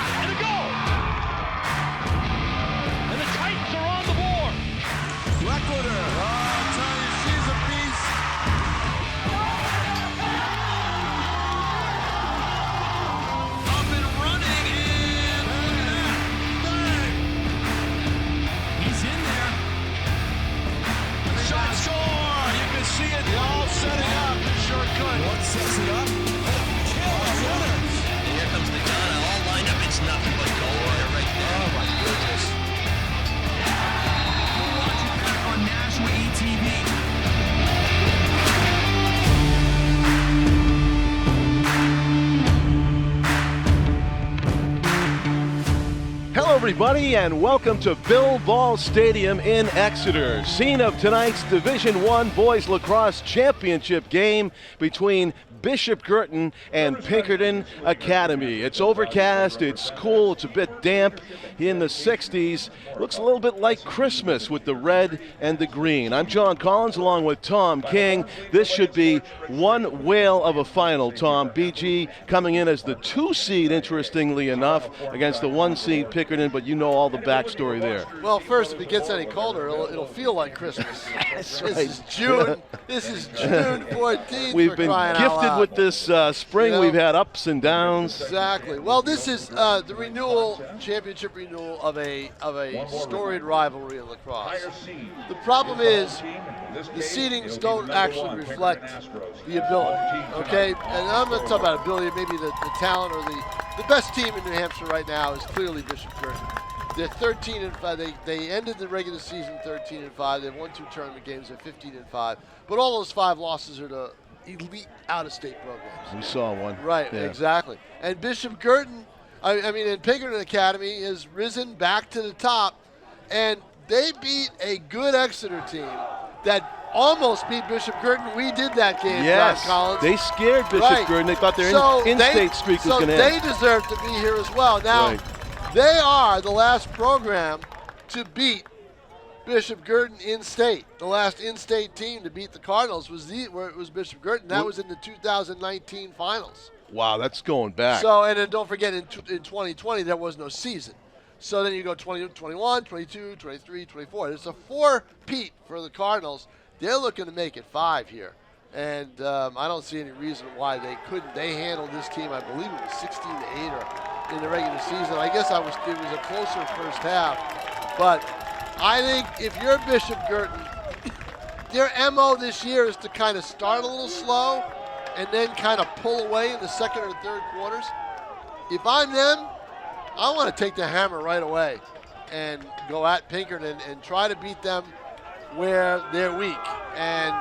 And a goal! And the Titans are on the board! Leckwater, I'll tell you, she's a beast. Up and running, and bang! He's in there. Shot score! You can see it all setting up. Sure could. One sets it up. Here comes the gun, all lined up. It's nothing but goal right there. Oh my goodness. We'll watch it back on Nashua ETV. Hello, everybody, and welcome to Bill Ball Stadium in Exeter, scene of tonight's Division I Boys Lacrosse Championship game between Bishop Guertin and Pinkerton Academy. It's overcast, it's cool, it's a bit damp in the 60s. Looks a little bit like Christmas with the red and the green. I'm John Collins along with Tom King. This should be one whale of a final, Tom. BG coming in as the 2 seed, interestingly enough, against the 1 seed Pinkerton, but you know all the backstory there. Well, first, if it gets any colder, it'll feel like Christmas. That's This right. is June. This is June 14th. We've for been crying out gifted loud. with this spring. You know? We've had ups and downs. Exactly. Well, this is the renewal, championship renewal of a storied rivalry in lacrosse. The problem is the seedings don't actually reflect the ability. Okay, and I'm not talking about ability. Maybe the talent or the best team in New Hampshire right now is clearly Bishop Guertin. They're 13 and 5. They ended the regular season 13 and 5. They've won 2 tournament games. They're 15 and 5. But all those 5 losses are to elite out-of-state programs. We saw one. Right, Yeah. exactly. And Bishop Guertin, and Pinkerton Academy has risen back to the top, and they beat a good Exeter team that almost beat Bishop Guertin. We did that game, Yes, John Collins. they scared Bishop Right. Guertin. They thought their So in-state streak was going to So end. they deserve to be here as well. Now, Right. they are the last program to beat Bishop Guertin in-state. The last in-state team to beat the Cardinals was Bishop Guertin. That was in the 2019 finals. Wow, that's going back. So, and then don't forget, in 2020, there was no season. So then you go 20, 21, 22, 23, 24. It's a 4-peat for the Cardinals. They're looking to make it 5 here. And I don't see any reason why they couldn't. They handled this team, I believe it was 16-8 in the regular season. I guess it was a closer first half. But I think if you're Bishop Guertin, their MO this year is to kind of start a little slow and then kind of pull away in the second or third quarters. If I'm them, I want to take the hammer right away and go at Pinkerton and try to beat them where they're weak. And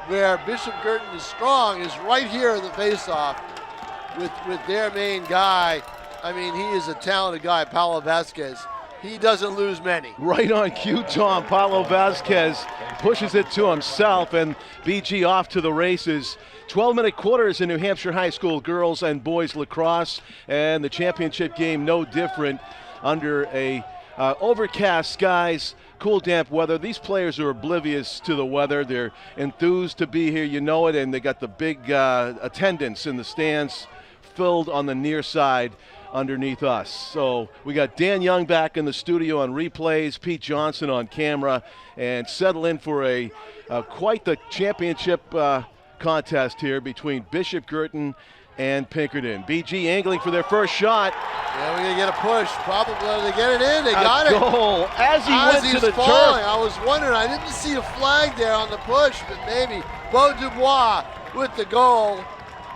where Bishop Guertin is strong is right here in the face-off with their main guy. I mean, he is a talented guy, Paulo Vasquez. He doesn't lose many. Right on cue, Tom. Paulo Vasquez pushes it to himself, and BG off to the races. 12-minute quarters in New Hampshire high school girls and boys lacrosse, and the championship game no different under a overcast skies, cool, damp weather. These players are oblivious to the weather. They're enthused to be here, you know it, and they got the big attendance in the stands filled on the near side underneath us. So we got Dan Young back in the studio on replays, Pete Johnson on camera, and settle in for a quite the championship contest here between Bishop Guertin and Pinkerton. BG angling for their first shot. Yeah, we're going to get a push. Probably they get it in. They got A it. goal as he went to he's the falling. turf. I was wondering. I didn't see a flag there on the push, but maybe. Beau Dubois with the goal,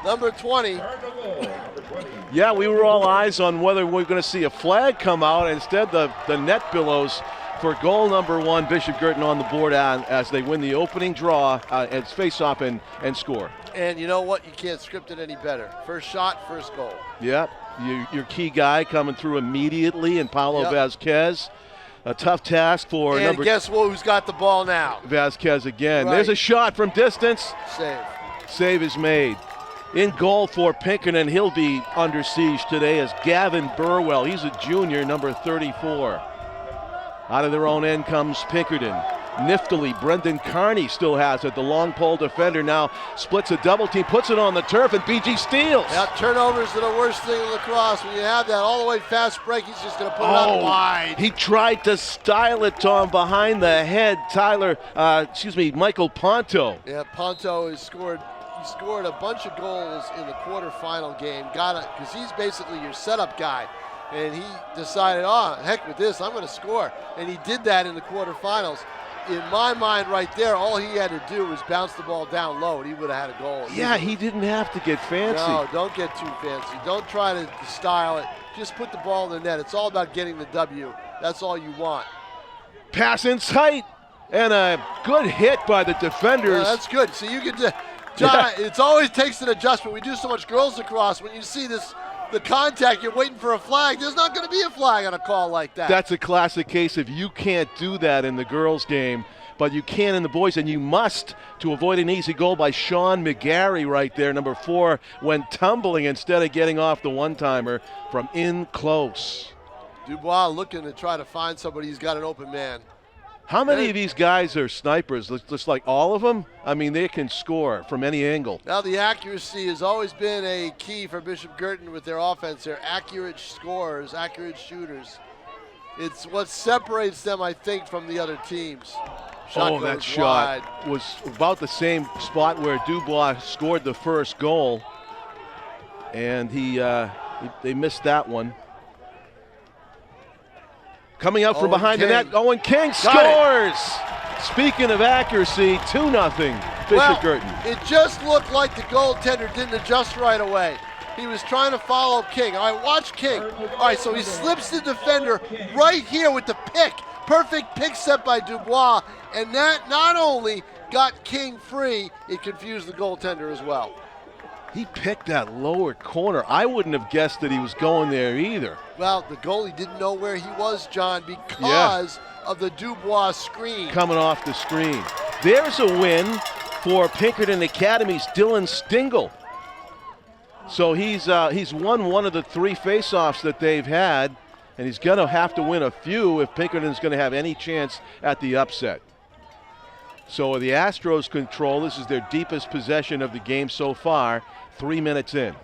number 20. Yeah, we were all eyes on whether we were going to see a flag come out. Instead, the net billows for goal number 1. Bishop Guertin on the board as they win the opening draw and face off and score. And you know what? You can't script it any better. First shot, first goal. Yep, your key guy coming through immediately, and Paulo Yep. Vasquez. A tough task for And guess who's got the ball now? Vasquez again. Right. There's a shot from distance. Save. Save is made. In goal for Pinkerton, he'll be under siege today as Gavin Burwell. He's a junior, number 34. Out of their own end comes Pinkerton. niftily. Brendan Carney still has it. The long pole defender now splits a double team, puts it on the turf, and BG steals. Yeah, turnovers are the worst thing in lacrosse. When you have that all the way fast break, he's just going to put it out wide. He tried to style it, Tom, behind the head. Michael Ponto. Yeah, Ponto has scored. He scored a bunch of goals in the quarterfinal game. Got it, because he's basically your setup guy. And he decided, heck with this, I'm going to score. And he did that in the quarterfinals. In my mind right there, all he had to do was bounce the ball down low, and he would have had a goal. Yeah, he didn't have to get fancy. No, don't get too fancy. Don't try to style it. Just put the ball in the net. It's all about getting the W. That's all you want. Pass in sight, and a good hit by the defenders. Yeah, that's good. So you can, John, it always takes an adjustment. We do so much girls lacrosse. When you see this, the contact, you're waiting for a flag. There's not going to be a flag on a call like that. That's a classic case of you can't do that in the girls' game, but you can in the boys, and you must to avoid an easy goal by Sean McGarry right there. Number 4 went tumbling instead of getting off the one-timer from in close. Dubois looking to try to find somebody. He's got an open man. How many of these guys are snipers? Just like all of them? I mean, they can score from any angle. Now, the accuracy has always been a key for Bishop Guertin with their offense. They're accurate scorers, accurate shooters. It's what separates them, I think, from the other teams. That shot was about the same spot where Dubois scored the first goal, and they missed that one. Coming out from behind the net, Owen King scores! Speaking of accuracy, 2-0, Bishop Guertin. It just looked like the goaltender didn't adjust right away. He was trying to follow King. All right, watch King. All right, so he slips the defender right here with the pick. Perfect pick set by Dubois, and that not only got King free, it confused the goaltender as well. He picked that lower corner. I wouldn't have guessed that he was going there either. Well, the goalie didn't know where he was, John, because of the Dubois screen. Coming off the screen. There's a win for Pinkerton Academy's Dylan Stingle. So he's won one of the 3 faceoffs that they've had, and he's going to have to win a few if Pinkerton's going to have any chance at the upset. So the Astros control. This is their deepest possession of the game so far, 3 minutes in.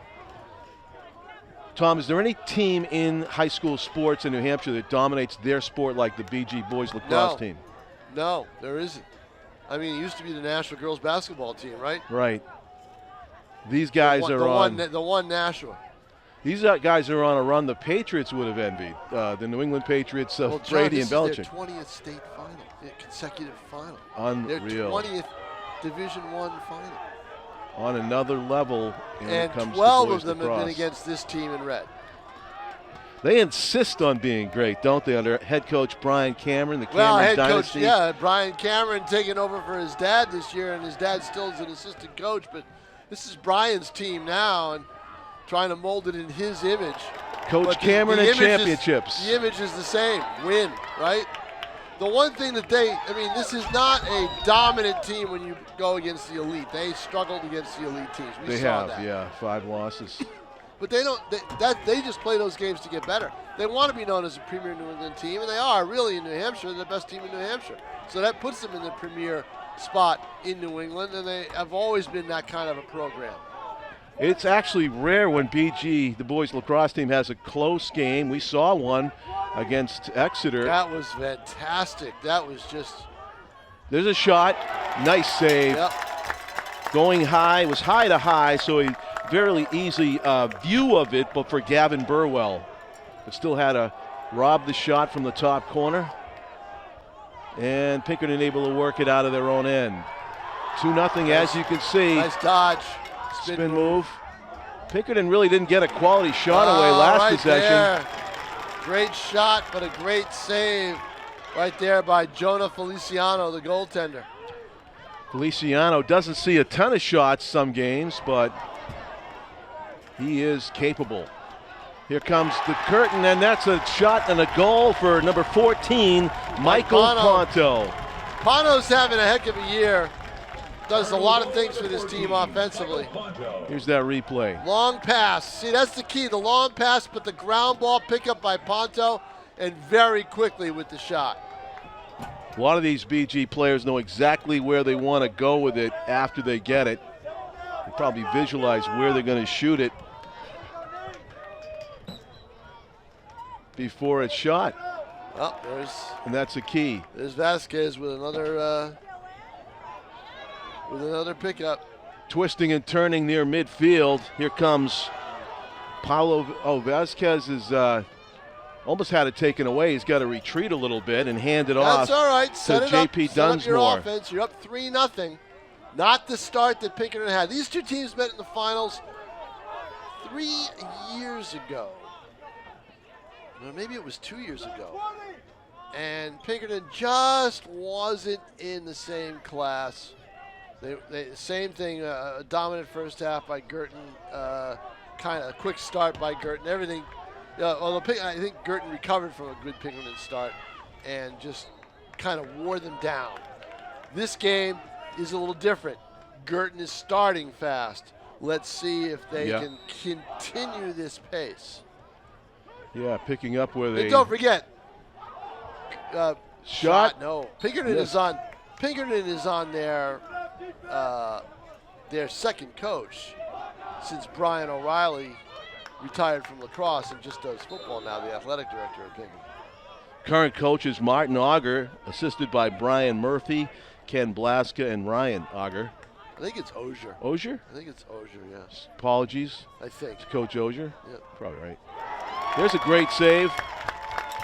Tom, is there any team in high school sports in New Hampshire that dominates their sport like the BG Boys Lacrosse team? No, there isn't. I mean, it used to be the Nashua girls basketball team, right? Right. These guys the one Nashua. These guys are on a run the Patriots would have envied. The New England Patriots of Brady and Belichick. This is their 20th state final, consecutive final. Unreal. Their 20th Division I final. On another level, and comes 12 to of them lacrosse. have been against this team in red. They insist on being great, don't they, under head coach Brian Cameron, the Cameron dynasty? Brian Cameron taking over for his dad this year, and his dad still is an assistant coach, but this is Brian's team now, and trying to mold it in his image. Coach Cameron and championships. The image is the same, win, right? The one thing that this is not a dominant team when you go against the elite. They struggled against the elite teams. We saw that. 5 losses. But they don't. They just play those games to get better. They want to be known as a premier New England team, and they are really in New Hampshire. They're the best team in New Hampshire. So that puts them in the premier spot in New England, and they have always been that kind of a program. It's actually rare when BG, the boys lacrosse team, has a close game. We saw one against Exeter. That was fantastic. That was just. There's a shot. Nice save. Yep. Going high. It was high to high, so a very easy view of it, but for Gavin Burwell. But still had to rob the shot from the top corner. And Pinkerton able to work it out of their own end. 2-0, as you can see. Nice dodge. Spin move. Pinkerton really didn't get a quality shot away last possession. There. Great shot, but a great save right there by Jonah Feliciano, the goaltender. Feliciano doesn't see a ton of shots some games, but he is capable. Here comes the curtain, and that's a shot and a goal for number 14, Michael Ponto. Ponto's having a heck of a year. Does a lot of things for this team offensively. Here's that replay. Long pass. See, that's the key. The long pass, but the ground ball pickup by Ponto, and very quickly with the shot. A lot of these BG players know exactly where they want to go with it after they get it. They probably visualize where they're going to shoot it before it's shot. Oh, and that's a key. There's Vasquez with another pickup. Twisting and turning near midfield. Here comes Paulo. Oh, Vasquez is almost had it taken away. He's got to retreat a little bit and hand it off. That's all right. To Set it JP up. Set up your Dunsmore. offense. You're up 3-0. Not the start that Pinkerton had. These two teams met in the finals 3 years ago. Well, maybe it was 2 years ago. And Pinkerton just wasn't in the same class. They same thing, a dominant first half by Guertin, kind of a quick start by Guertin. Everything, although I think Guertin recovered from a good Pinkerton start and just kind of wore them down. This game is a little different. Guertin is starting fast. Let's see if they can continue this pace. Yeah, picking up where they. And don't forget, shot. No, Pinkerton is on. Pinkerton is on their second coach since Brian O'Reilly retired from lacrosse and just does football now. The athletic director of Pinkerton. Current coach is Martin Auger, assisted by Brian Murphy, Ken Blaska, and Ryan Auger. I think it's Osier. Osier? I think it's Osier, yes. Apologies. I think. To Coach Osier? Yep. Probably right. There's a great save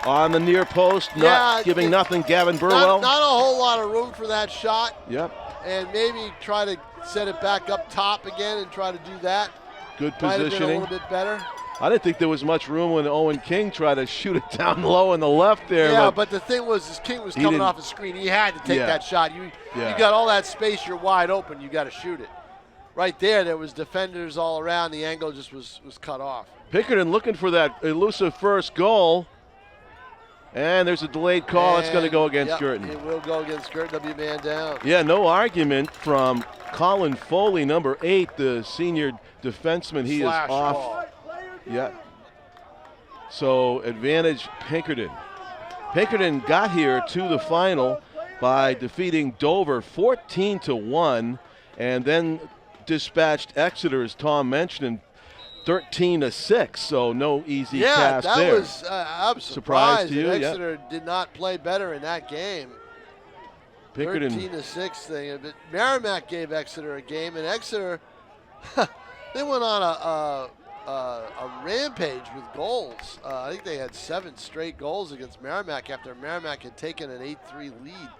on the near post, not giving nothing. Gavin Burwell. Not a whole lot of room for that shot. Yep. And maybe try to set it back up top again and try to do that. Good Might have been a positioning. little bit better. I didn't think there was much room when Owen King tried to shoot it down low on the left there. Yeah, but the thing was, is King was coming off a screen. He had to take that shot. You got all that space. You're wide open. You got to shoot it. Right there was defenders all around. The angle just was cut off. Pinkerton looking for that elusive first goal. And there's a delayed call. That's going to go against Guertin. It will go against Guertin. They'll be man down. Yeah, no argument from Colin Foley, number 8, the senior defenseman. He Slash is off. ball. Yeah. So advantage Pinkerton. Pinkerton got here to the final by defeating Dover 14-1, and then dispatched Exeter, as Tom mentioned, 13-6. So no easy task there. Yeah, that was. I'm surprised to you? that Exeter did not play better in that game. Pinkerton 13-6 thing. But Merrimack gave Exeter a game, and Exeter they went on a rampage with goals. I think they had 7 straight goals against Merrimack after Merrimack had taken an 8-3 lead.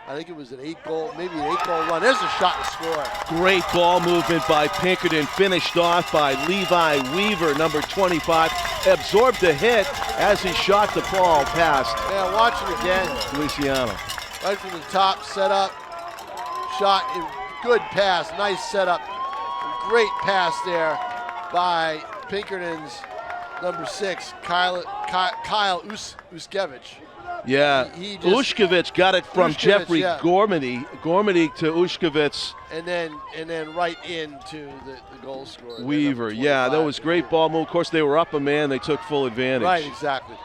I think it was an 8-goal, maybe an 8-goal run. There's a shot to score. Great ball movement by Pinkerton, finished off by Levi Weaver, number 25. Absorbed the hit as he shot the ball past. Yeah, watch it again. Luciano. Right from the top, set up, shot, good pass, nice setup. Great pass there by Pinkerton's number 6, Kyle Uskevich. Yeah, Ushkovich got it from Jeffrey Gormady. Gormady to Ushkovich. And then right into the goal scorer. Weaver, yeah, that was great ball move. Of course, they were up a man. They took full advantage. Right, exactly.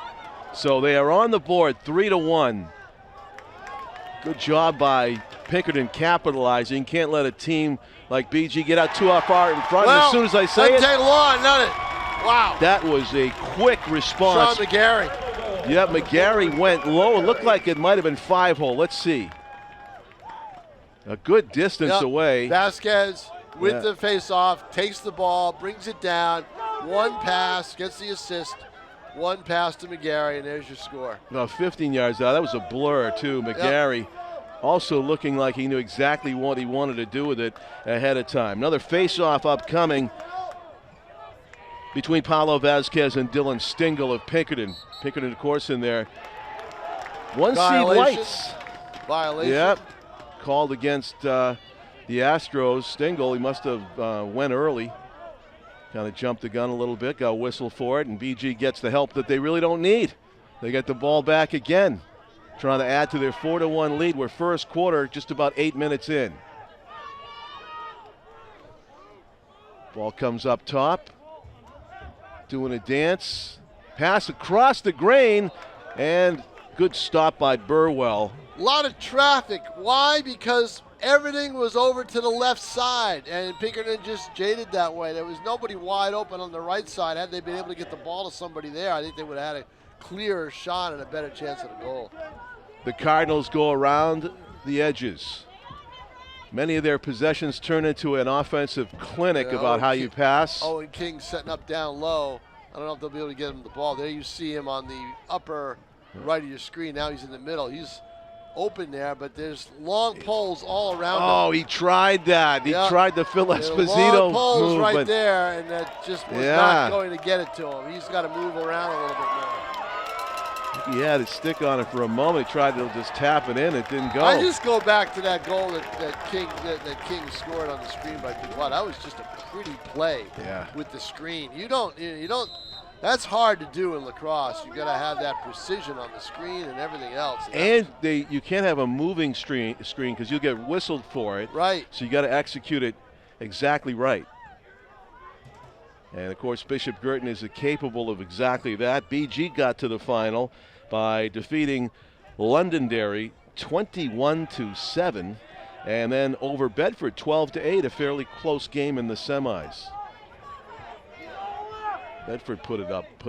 So they are on the board, 3-1. Good job by Pinkerton capitalizing. Can't let a team like BG get out too far in front. Well, as soon as I say it, take long, doesn't it? Wow. That was a quick response. Sean McGarry. Yeah, McGarry went low. It looked like it might have been 5-hole. Let's see. A good distance away. Vasquez with the face-off, takes the ball, brings it down. One pass, gets the assist. One pass to McGarry, and there's your score. About 15 yards out. That was a blur, too. McGarry also looking like he knew exactly what he wanted to do with it ahead of time. Another face-off upcoming between Paulo Vasquez and Dylan Stingle of Pinkerton. Pinkerton, of course, in there. One seed whites. Violation. Yep. Called against the Astros. Stingle, he must have went early. Kind of jumped the gun a little bit, got a whistle for it, and BG gets the help that they really don't need. They get the ball back again, trying to add to their 4-1 lead. We're first quarter, just about 8 minutes in. Ball comes up top. Doing a dance. Pass across the grain, and good stop by Burwell. A lot of traffic. Why? Because everything was over to the left side, and Pinkerton just jaded that way. There was nobody wide open on the right side. Had they been able to get the ball to somebody there, I think they would have had a clearer shot and a better chance at a goal. The Cardinals go around the edges. Many of their possessions turn into an offensive clinic about how you pass. And King setting up down low. I don't know if they'll be able to get him the ball. There you see him on the upper right of your screen. Now he's in the middle. He's open there, but there's long poles all around him. Oh, he tried that. He tried the Phil Esposito long poles move, right but there, and that just was not going to get it to him. He's got to move around a little bit more. he had his stick on it for a moment. He tried to just tap it in. It didn't go. I just go back to that goal that King scored on the screen by Big Wow. That was just a pretty play with the screen. You don't. That's hard to do in lacrosse. You got to have that precision on the screen and everything else. And you can't have a moving screen because you'll get whistled for it. Right. So you got to execute it exactly right. And of course, Bishop Guertin is capable of exactly that. BG got to the final by defeating Londonderry 21-7, and then over Bedford 12-8, a fairly close game in the semis. Bedford put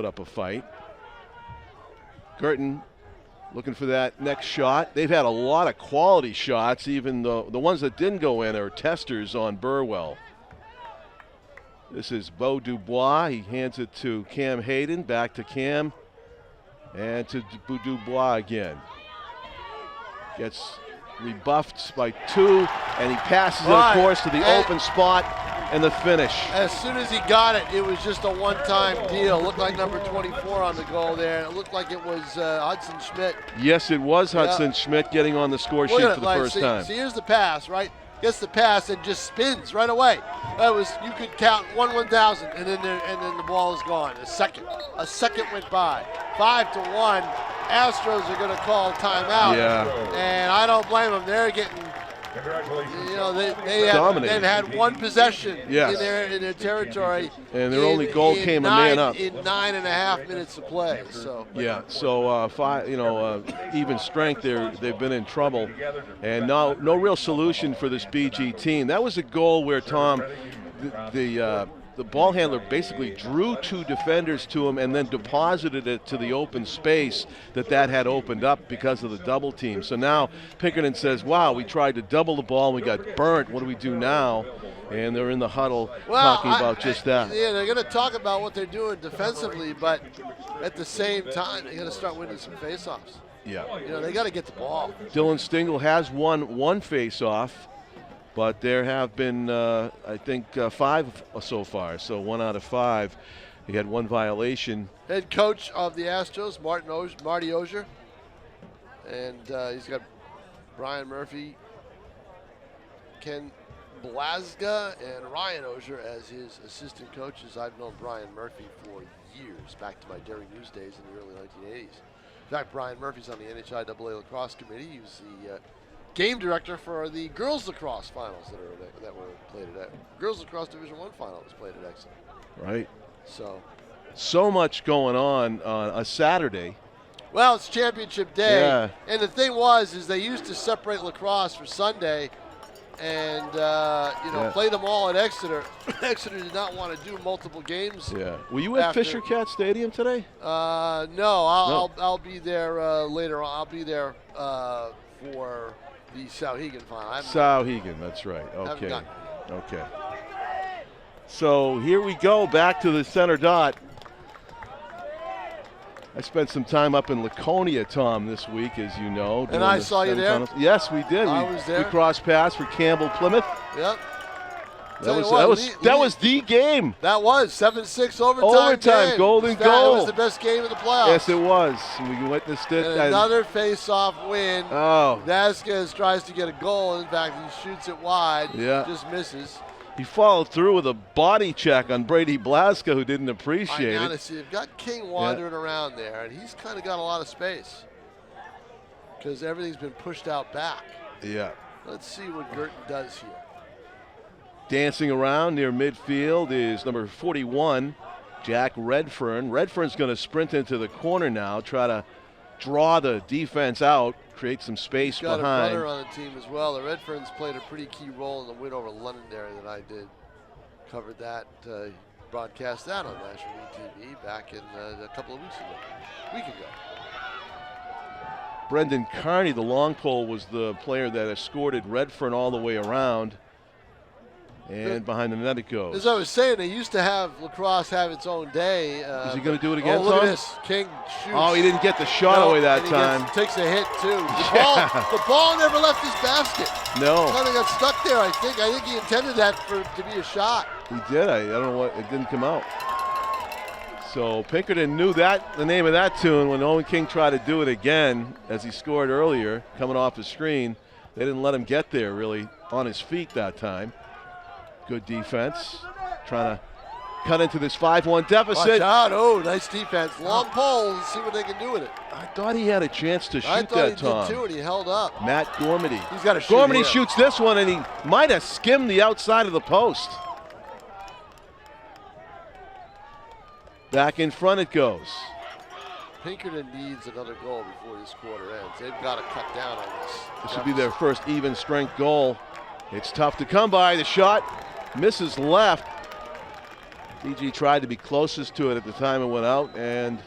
up a fight. Guertin looking for that next shot. They've had a lot of quality shots, even the ones that didn't go in are testers on Burwell. This is Beau Dubois. He hands it to Cam Hayden, back to Cam, and to Dubois again. Gets rebuffed by two, and he passes it, of course, to the open spot and the finish. As soon as he got it, it was just a one-time deal. Looked like number 24 on the goal there. It looked like it was Hudson Schmidt. Yes, it was Hudson Schmidt getting on the score sheet for the first time. See, here's the pass, right? Gets the pass and just spins right away. That was, you could count 1,000, and then the ball is gone. A second went by. 5-1. Astros are going to call timeout. Yeah. And I don't blame them. They're getting, they had one possession in their territory. And their only goal came a man up. In 9.5 minutes of play. So yeah, so even strength. They've been in trouble, and no real solution for this BG team. That was a goal where Tom, the ball handler basically drew two defenders to him and then deposited it to the open space that had opened up because of the double team. So now Pinkerton says, wow, we tried to double the ball and we got burnt. What do we do now? And they're in the huddle talking about just that. Yeah, they're going to talk about what they're doing defensively, but at the same time, they're going to start winning some faceoffs. Yeah. They got to get the ball. Dylan Stingle has won one faceoff, but there have been, I think, 5 so far. So 1 out of 5. He had one violation. Head coach of the Astros, Marty Osier. And he's got Brian Murphy, Ken Blasga, and Ryan Osier as his assistant coaches. I've known Brian Murphy for years, back to my Derry News days in the early 1980s. In fact, Brian Murphy's on the NHIAA lacrosse committee. He was the game director for the girls lacrosse finals that were played at girls lacrosse Division I final was played at Exeter. Right. So much going on a Saturday. Well, it's championship day, Yeah. And the thing is they used to separate lacrosse for Sunday, and play them all at Exeter. Exeter did not want to do multiple games. Yeah. Were you at Fisher Cat Stadium today? No. I'll be there later on. I'll be there for the Sauhegan final. Sauhegan, that's right. Okay. Okay. So here we go, back to the center dot. I spent some time up in Laconia, Tom, this week, as you know. And I saw you there? Yes, we did. I was there. We crossed paths for Campbell Plymouth. Yep. That was the game. That was 7-6 overtime game. Golden goal. That was the best game of the playoffs. Yes, it was. We witnessed it. And another face-off win. Oh. Vasquez tries to get a goal. In fact, he shoots it wide. Yeah. Just misses. He followed through with a body check on Brady Blaska, who didn't appreciate it. Honestly, you've got King wandering around there, and he's kind of got a lot of space because everything's been pushed out back. Yeah. Let's see what Guertin does here. Dancing around near midfield is number 41, Jack Redfern. Redfern's going to sprint into the corner now, try to draw the defense out, create some space Got behind. a runner on the team as well. The Redferns played a pretty key role in the win over Londonderry that I did. Covered that, broadcast that on Nashua ETV back in a couple of week ago. Brendan Carney, the long pole, was the player that escorted Redfern all the way around. And behind the net it goes. As I was saying, they used to have lacrosse have its own day. Is he going to do it again, Oh, look Tom? at this. King shoots. Oh, he didn't get the shot away that and he time. takes a hit, too. The ball never left his basket. No. Kind of got stuck there, I think. I think he intended that to be a shot. He did. I don't know what. It didn't come out. So Pinkerton knew the name of that tune when Owen King tried to do it again as he scored earlier, coming off the screen. They didn't let him get there really on his feet that time. Good defense. Trying to cut into this 5-1 deficit. Watch out. Oh, nice defense. Long pole. Let's see what they can do with it. I thought he had a chance to shoot I thought that, he Tom. did too, and he held up. Matt Gormady. He's got to shoot Gormady here. shoots this one, and he might have skimmed the outside of the post. Back in front it goes. Pinkerton needs another goal before this quarter ends. They've got to cut down on this. This will be their first even strength goal. It's tough to come by. The shot misses left. BG tried to be closest to it at the time it went out, and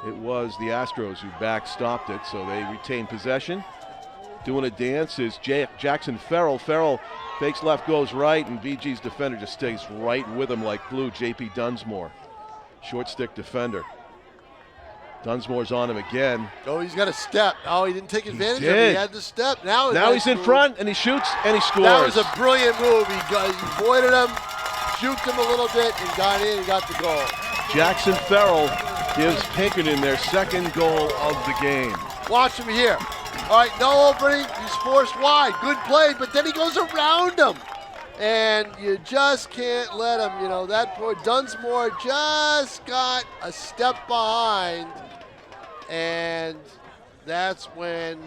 it was the Astros who backstopped it, so they retain possession. Doing a dance is Jackson Farrell. Farrell fakes left, goes right, and BG's defender just stays right with him like glue. JP Dunsmore, short stick defender. Dunsmore's on him again. Oh, he's got a step. Oh, he didn't take advantage of it. did. He had the step. Now He's in front, and he shoots, and he scores. That was a brilliant move. He avoided him, juked him a little bit, and got in and got the goal. Jackson Farrell gives Pinkerton their second goal of the game. Watch him here. All right, no opening. He's forced wide. Good play, but then he goes around him. And you just can't let him. You know, that poor Dunsmore just got a step behind. And that's when,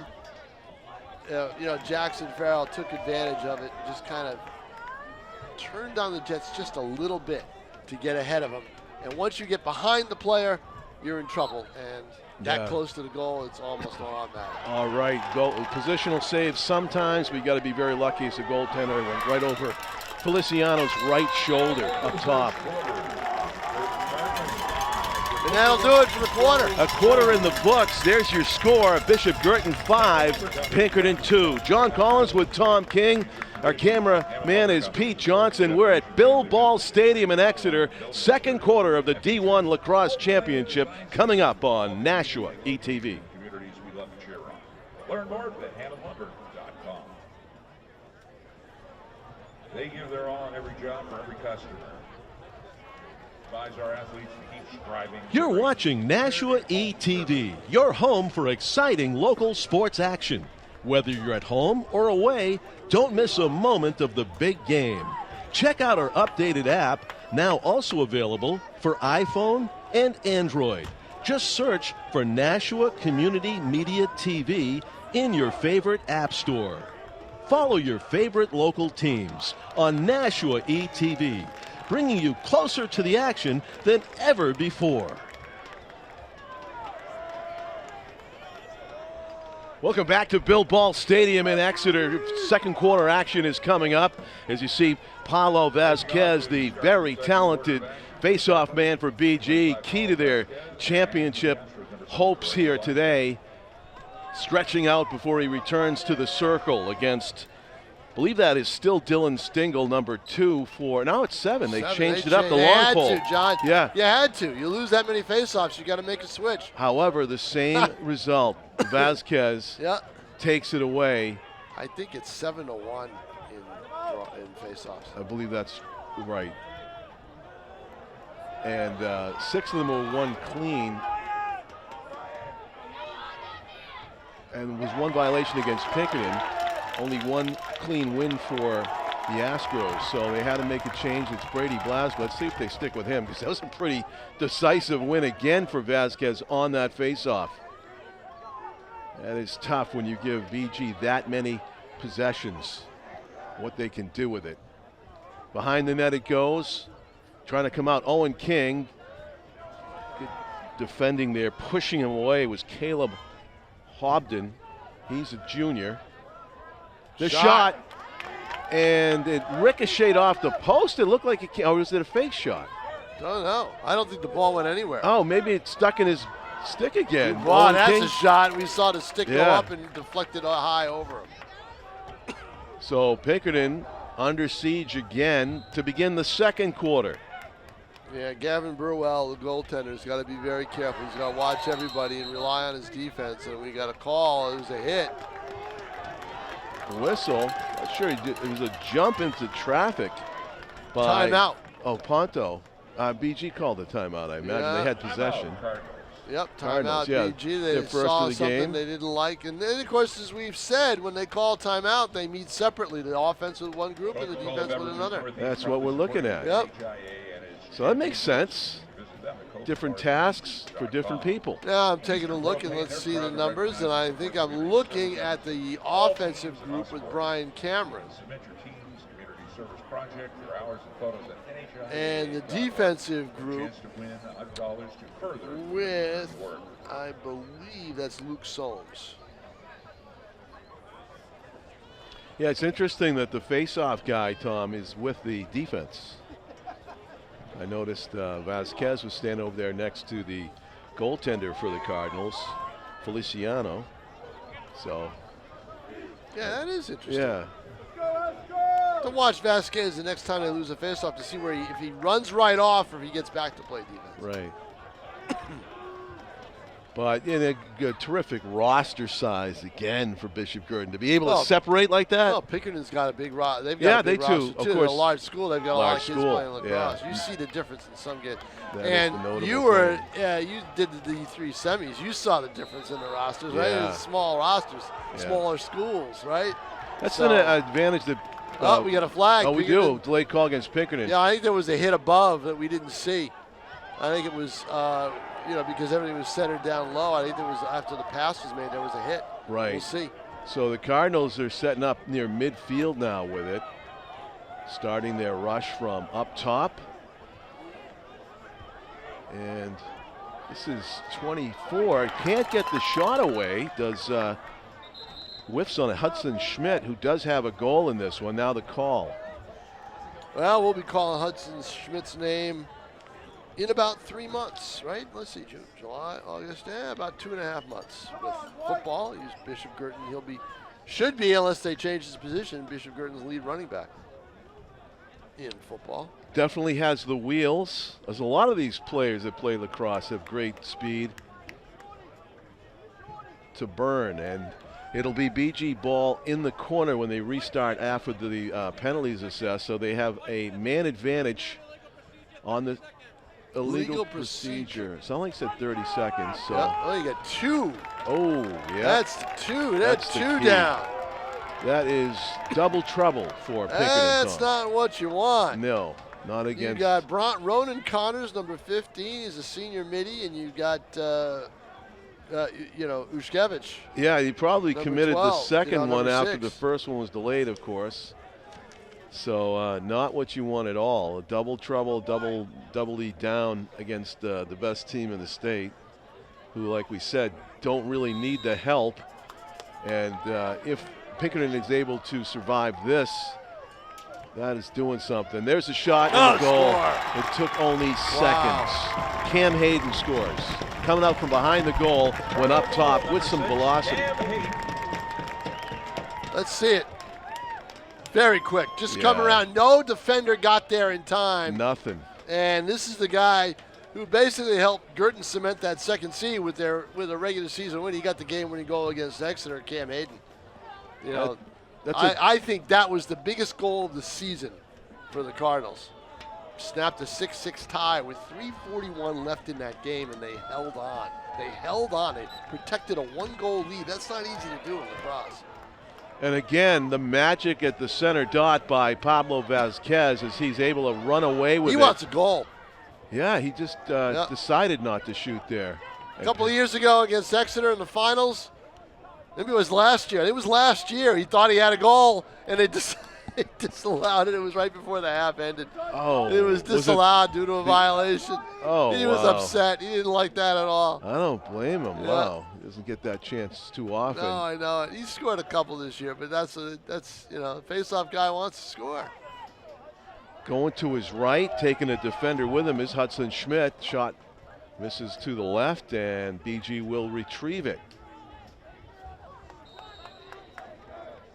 Jackson Farrell took advantage of it and just kind of turned down the Jets just a little bit to get ahead of him. And once you get behind the player, you're in trouble. And that close to the goal, it's almost automatic. All right, positional saves sometimes, but you got to be very lucky as a goaltender. It went right over Feliciano's right shoulder up top. And that'll do it for the quarter. A quarter in the books. There's your score. Bishop Guertin 5, Pinkerton 2. John Collins with Tom King. Our cameraman is Pete Johnson. We're at Bill Ball Stadium in Exeter. Second quarter of the D1 Lacrosse Championship coming up on Nashua ETV. Communities we love to cheer on. Learn more at HannahLumber.com. They give their all on every job for every customer. Advise our athletes to keep striving. You're watching Nashua ETV, your home for exciting local sports action. Whether you're at home or away, don't miss a moment of the big game. Check out our updated app, now also available for iPhone and Android. Just search for Nashua Community Media TV in your favorite app store. Follow your favorite local teams on Nashua ETV, bringing you closer to the action than ever before. Welcome back to Bill Ball Stadium in Exeter. Second quarter action is coming up as you see Paulo Vasquez, the very talented face-off man for BG, key to their championship hopes here today, stretching out before he returns to the circle against, I believe that is still Dylan Stingle, number 2 for, now it's 7. They changed it up, the long pole. You had to, John. Yeah. You had to. You lose that many face-offs, you got to make a switch. However, the same result. Vasquez takes it away. I think it's 7-1 in face-offs. I believe that's right. And 6 of them were won clean. And was one violation against Pinkerton. Only one clean win for the Astros. So they had to make a change. It's Brady Blasco. Let's see if they stick with him, because that was a pretty decisive win again for Vasquez on that face-off. That is tough when you give BG that many possessions, what they can do with it. Behind the net it goes. Trying to come out, Owen King. defending there, pushing him away was Caleb Hobden. He's a junior. The shot, and it ricocheted off the post. It looked like it came, or was it a fake shot? Don't know. I don't think the ball went anywhere. Oh, maybe it stuck in his stick again. Wow, Owen that's King. a shot. We saw the stick go up and deflected high over him. So Pinkerton under siege again to begin the second quarter. Yeah, Gavin Burwell, the goaltender, has got to be very careful. He's got to watch everybody and rely on his defense. And we got a call. It was a hit. The whistle. Not sure he did. It was a jump into traffic. By, Timeout. Oh, Ponto. BG called the timeout. I imagine they had possession. Yep, Cardinals, timeout. yeah. BG. Their They first saw of the something game. they didn't like, and then of course, as we've said, when they call timeout, they meet separately. The offense with one group and the defense with another. That's what we're looking at. Yep. So that makes sense. Different tasks for different people. Now I'm taking a look and let's see the numbers, and I think I'm looking at the offensive group with Brian Cameron. And the defensive group with, I believe that's Luke Soames. Yeah, it's interesting that the face-off guy, Tom, is with the defense. I noticed Vasquez was standing over there next to the goaltender for the Cardinals, Feliciano. So, yeah, that is interesting. Yeah. To watch Vasquez the next time they lose a faceoff to see where if he runs right off or if he gets back to play defense. Right. But a terrific roster size again for Bishop Guertin to be able to separate like that. Well, Pinkerton's got a big roster. They've got a big roster too. Of They're course. a large school. They've got a lot of kids playing lacrosse. Yeah. You see the difference in some kids. That And is the notable you were, thing. you did the D3 semis. You saw the difference in the rosters, right? Yeah. It was small rosters, Yeah. smaller schools, right? That's So- an advantage that. We got a flag. Oh, we do. Delayed call against Pinkerton. Yeah, I think there was a hit above that we didn't see. I think it was, because everything was centered down low. I think there was, after the pass was made, there was a hit. Right. We'll see. So the Cardinals are setting up near midfield now with it, starting their rush from up top. And this is 24. Can't get the shot away. Does whiffs on Hudson Schmidt, who does have a goal in this one. Now the call. Well, we'll be calling Hudson Schmidt's name in about 3 months, right? Let's see, June, July, August, about 2.5 months with football. He's Bishop Guertin. Should be, unless they change his position, Bishop Guertin's lead running back in football. Definitely has the wheels. There's a lot of these players that play lacrosse have great speed to burn, and it'll be BG ball in the corner when they restart after the penalties assessed, so they have a man advantage on the illegal procedure. Sound like it said 30 seconds. So. Yep. Oh, you got two. Oh, yeah. That's two. That's the two key. down. That is double trouble for Pinkerton. That's not what you want. No, not You against. got Ronan Connors, number 15. He's a senior midi, and you got Ushkevich. Yeah, he probably Number committed 12, the second one number after 6. the first one was delayed, of course. So not what you want at all. A double trouble, double E down against the best team in the state, who, like we said, don't really need the help. And if Pinkerton is able to survive this, that is doing something. There's a shot and a goal. Score. It took only seconds. Cam Hayden scores. Coming out from behind the goal, went up top with some velocity. Let's see it. Very quick. Just come Yeah. around. No defender got there in time. Nothing. And this is the guy who basically helped Guertin cement that second seed with a regular season win. He got the game-winning goal against Exeter, Cam Hayden. I think that was the biggest goal of the season for the Cardinals. Snapped a 6-6 tie with 3:41 left in that game, and they held on. They held on. They protected a one-goal lead. That's not easy to do in lacrosse. And again, the magic at the center dot by Pablo Vasquez as he's able to run away with it. He wants a goal. Yeah, he just decided not to shoot there. A couple of years ago against Exeter in the finals, maybe it was last year. It was last year. He thought he had a goal, and they they disallowed it. It was right before the half ended. Oh. It was disallowed due to a violation. Oh, he was upset. He didn't like that at all. I don't blame him. Yeah. Wow. He doesn't get that chance too often. No, I know it. He scored a couple this year, but that's the face-off guy wants to score. Going to his right, taking a defender with him is Hudson Schmidt. Shot misses to the left, and BG will retrieve it.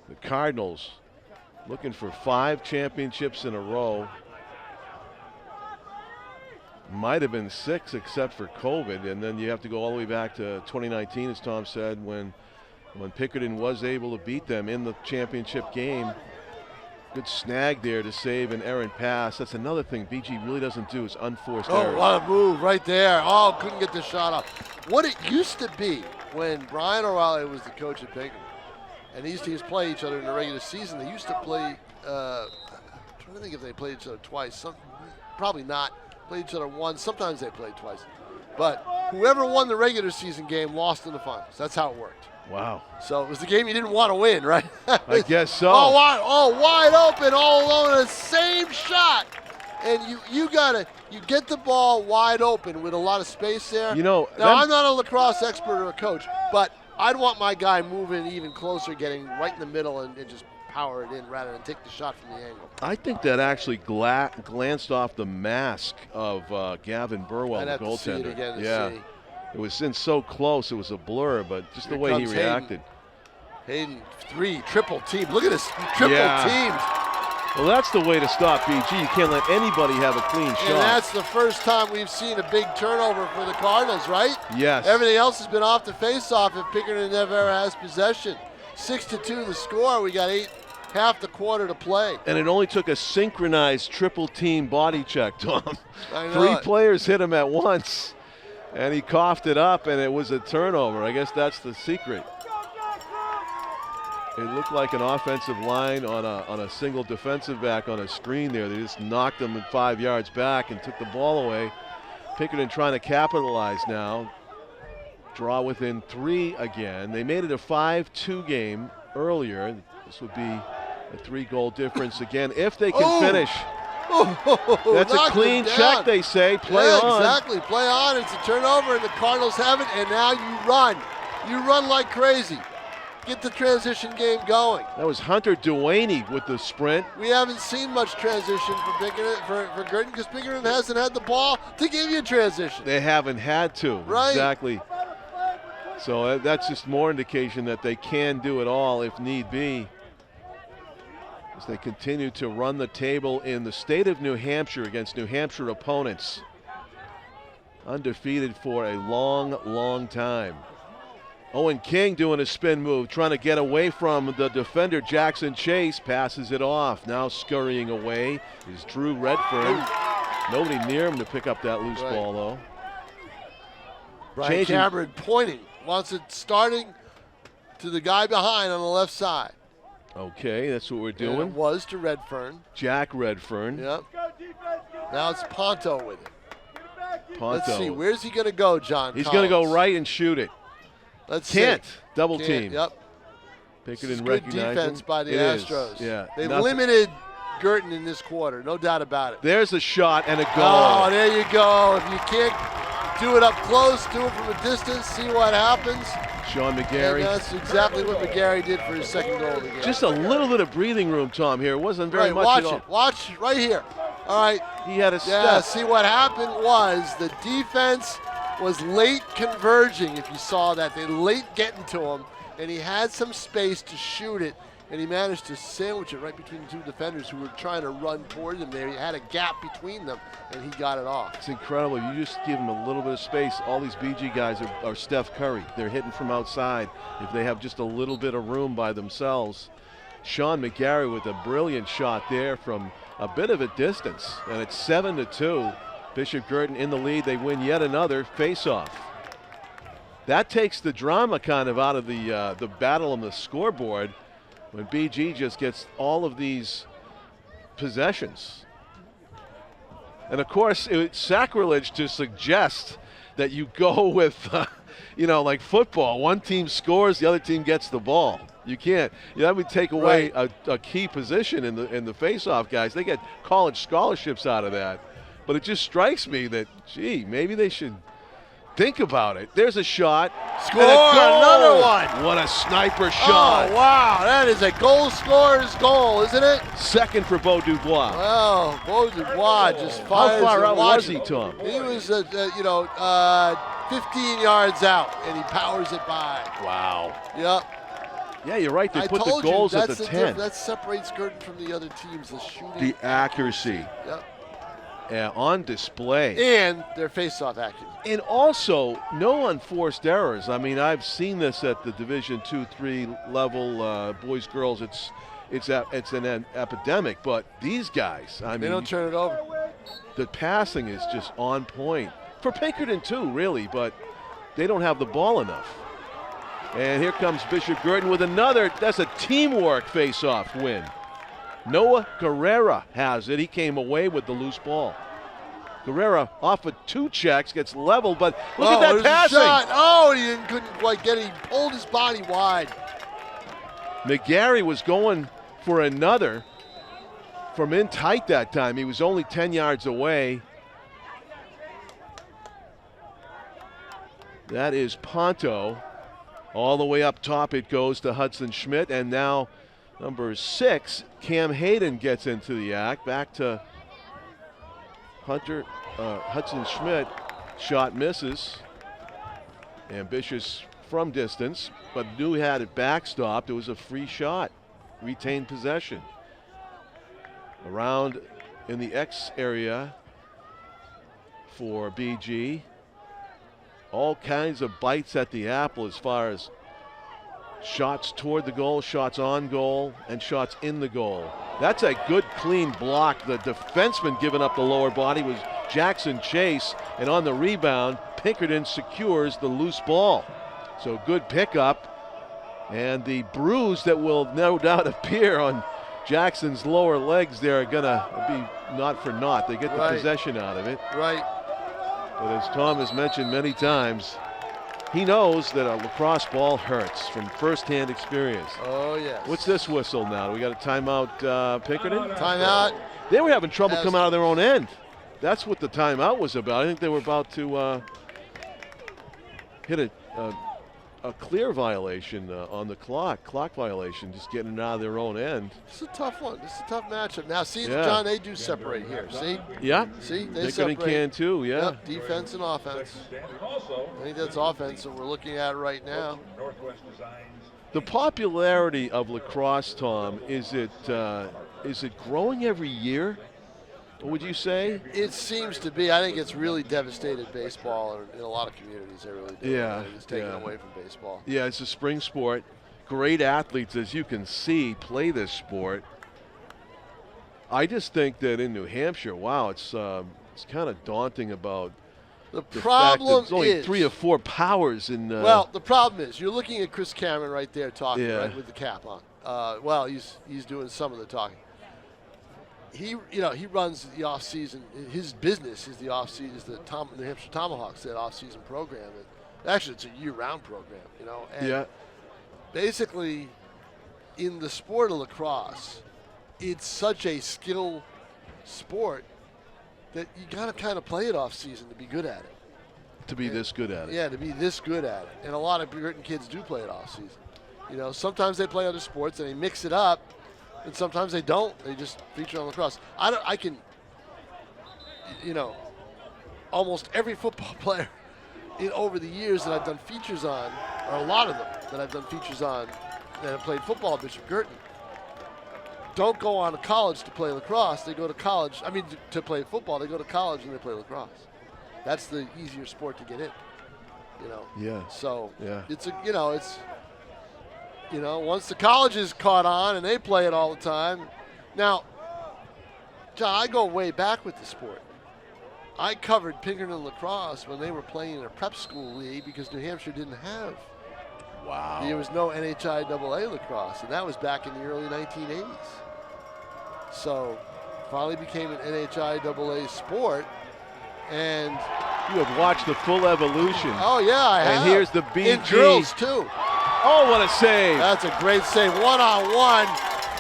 The Cardinals looking for 5 championships in a row. Might have been 6 except for COVID, and then you have to go all the way back to 2019, as Tom said, when Pinkerton was able to beat them in the championship game. Good snag there to save an errant pass. That's another thing BG really doesn't do is unforced errors. Oh, what a move right there. Oh, couldn't get the shot off. What it used to be when Brian O'Reilly was the coach at Pinkerton, and these teams play each other in the regular season, they used to play, I'm trying to think if they played each other twice. Probably not. Played each other once. Sometimes they played twice. But whoever won the regular season game lost in the finals. That's how it worked. Wow. So it was the game you didn't want to win, right? I guess so. Wide open, all alone, the same shot. And you get the ball wide open with a lot of space there. Now I'm not a lacrosse expert or a coach, but I'd want my guy moving even closer, getting right in the middle and just power it in rather than take the shot from the angle. I think that actually glanced off the mask of Gavin Burwell, the goaltender. To see it again to see. It was in so close, it was a blur, but just the way he reacted. Hayden, 3, triple team. Look at this, triple teams. Well, that's the way to stop BG. You can't let anybody have a clean shot. And that's the first time we've seen a big turnover for the Cardinals, right? Yes. Everything else has been off the face-off if Pinkerton never has possession. 6-2 the score. We got half the quarter to play. And it only took a synchronized triple team body check, Tom. I know 3 players hit him at once, and he coughed it up, and it was a turnover. I guess that's the secret. It looked like an offensive line on a single defensive back on a screen there. They just knocked them 5 yards back and took the ball away. Pinkerton trying to capitalize now. Draw within 3 again. They made it a 5-2 game earlier. This would be a 3-goal difference again if they can finish. That's a clean check, they say. Play on. Exactly. Play on. It's a turnover, and the Cardinals have it, and now you run. You run like crazy. Get the transition game going. That was Hunter Duaney with the sprint. We haven't seen much transition for Pinkerton, for Guertin, because Pinkerton hasn't had the ball to give you transition. They haven't had to. Right. Exactly. So that's just more indication that they can do it all if need be, as they continue to run the table in the state of New Hampshire against New Hampshire opponents. Undefeated for a long, long time. Owen King doing a spin move, trying to get away from the defender Jackson Chase, passes it off. Now scurrying away is Drew Redfern. Nobody near him to pick up that loose ball, though. Brian Cameron pointing, wants it starting to the guy behind on the left side. Okay, that's what we're doing. And it was to Redfern. Jack Redfern. Yep. Now it's Ponto with it. Ponto. Let's see, where's he going to go, John? He's going to go right and shoot it. Let's Can't. see. Double Can't. team. Yep. Pinkerton Good recognized defense him. by the Astros. Yeah. They've limited Guertin in this quarter, no doubt about it. There's a shot and a goal. Oh, there you go. If you can't do it up close, do it from a distance, see what happens. Sean McGarry. And that's exactly what McGarry did for his second goal of the game. Just a little bit of breathing room, Tom, here. It wasn't very much watch at all. it. Watch right here. All right. He had a step. Yeah, see what happened was the defense was late converging, if you saw that. They late getting to him, and he had some space to shoot it, and he managed to sandwich it right between the 2 defenders who were trying to run toward him there. He had a gap between them, and he got it off. It's incredible. You just give him a little bit of space. All these BG guys are Steph Curry. They're hitting from outside if they have just a little bit of room by themselves. Sean McGarry with a brilliant shot there from a bit of a distance, and it's 7-2. Bishop Guertin in the lead. They win yet another face-off. That takes the drama kind of out of the battle on the scoreboard when BG just gets all of these possessions. And of course, it's sacrilege to suggest that you go with like football. One team scores, the other team gets the ball. You can't. That would take away a key position in the face-off guys. They get college scholarships out of that. But it just strikes me that, gee, maybe they should think about it. There's a shot. Score! Another one! What a sniper shot. Oh, wow. That is a goal scorer's goal, isn't it? Second for Beau Dubois. Well, Beau Dubois just fires. How far and out was he, Tom? He was, 15 yards out, and he powers it by. Wow. Yep. Yeah, you're right. They put the told goals you, at the 10. That separates Guertin from the other teams, the shooting. The accuracy. Yep. On display. And their face-off acumen. And also, no unforced errors. I mean, I've seen this at the Division 2-3 level, boys, girls. It's an epidemic. But these guys, I mean, they don't turn it over. The passing is just on point for Pinkerton too, really. But they don't have the ball enough. And here comes Bishop Guertin with another. That's a teamwork face-off win. Noah Guerrera has it. He came away with the loose ball. Guerrera off of 2 checks, gets leveled, but look at that passing. Shot. Oh, he couldn't quite get it. He pulled his body wide. McGarry was going for another from in tight that time. He was only 10 yards away. That is Ponto. All the way up top it goes to Hudson Schmidt, and now number 6, Cam Hayden gets into the act. Back to Hudson Schmidt. Shot misses. Ambitious from distance, but knew he had it backstopped. It was a free shot. Retained possession. Around in the X area for BG. All kinds of bites at the apple as far as shots toward the goal, shots on goal, and shots in the goal. That's a good, clean block. The defenseman giving up the lower body was Jackson Chase, and on the rebound, Pinkerton secures the loose ball. So good pickup, and the bruise that will no doubt appear on Jackson's lower legs there are going to be not for naught. They get the possession out of it. Right. But as Tom has mentioned many times, he knows that a lacrosse ball hurts from firsthand experience. Oh, yes. What's this whistle now? We got a timeout, Pinkerton? Timeout. They were having trouble coming out of their own end. That's what the timeout was about. I think they were about to hit a clear violation on the clock violation, just getting it out of their own end. This is a tough one. This is a tough matchup. Now, see, John, they do separate here. See? Yeah. See, they separate. Can too, yeah. Yep, defense and offense. I think that's offense that we're looking at right now. The popularity of lacrosse, Tom, is it growing every year? What would you say? It seems to be. I think it's really devastated baseball in a lot of communities. They really do. Yeah. It's taken away from baseball. Yeah, it's a spring sport. Great athletes, as you can see, play this sport. I just think that in New Hampshire, wow, it's kind of daunting about the problem. There's only 3 or 4 powers in. Well, the problem is you're looking at Chris Cameron right there talking, right, with the cap on. Well, he's doing some of the talking. He runs the off season. His business is the off season. Is the New Hampshire Tomahawks, that off season program. And actually, it's a year-round program. And basically, in the sport of lacrosse, it's such a skill sport that you gotta kind of play it off season to be good at it. To be this good at it. Yeah, to be this good at it. And a lot of Guertin kids do play it off season. Sometimes they play other sports and they mix it up. And sometimes they don't. They just feature on lacrosse. I can, almost every football player over the years that I've done features on, or a lot of them that I've done features on that have played football at Bishop Guertin, don't go on to college to play lacrosse. They go to college, to play football. They go to college and they play lacrosse. That's the easier sport to get in, Yeah. So yeah. it's once the colleges caught on and they play it all the time. Now, John, I go way back with the sport. I covered Pinkerton lacrosse when they were playing in a prep school league because New Hampshire didn't have. Wow. There was no NHIAA lacrosse, and that was back in the early 1980s. So, finally became an NHIAA sport, and You have watched the full evolution. Oh, yeah, I have. And here's the BG. In girls, too. Oh, what a save. That's a great save. One-on-one.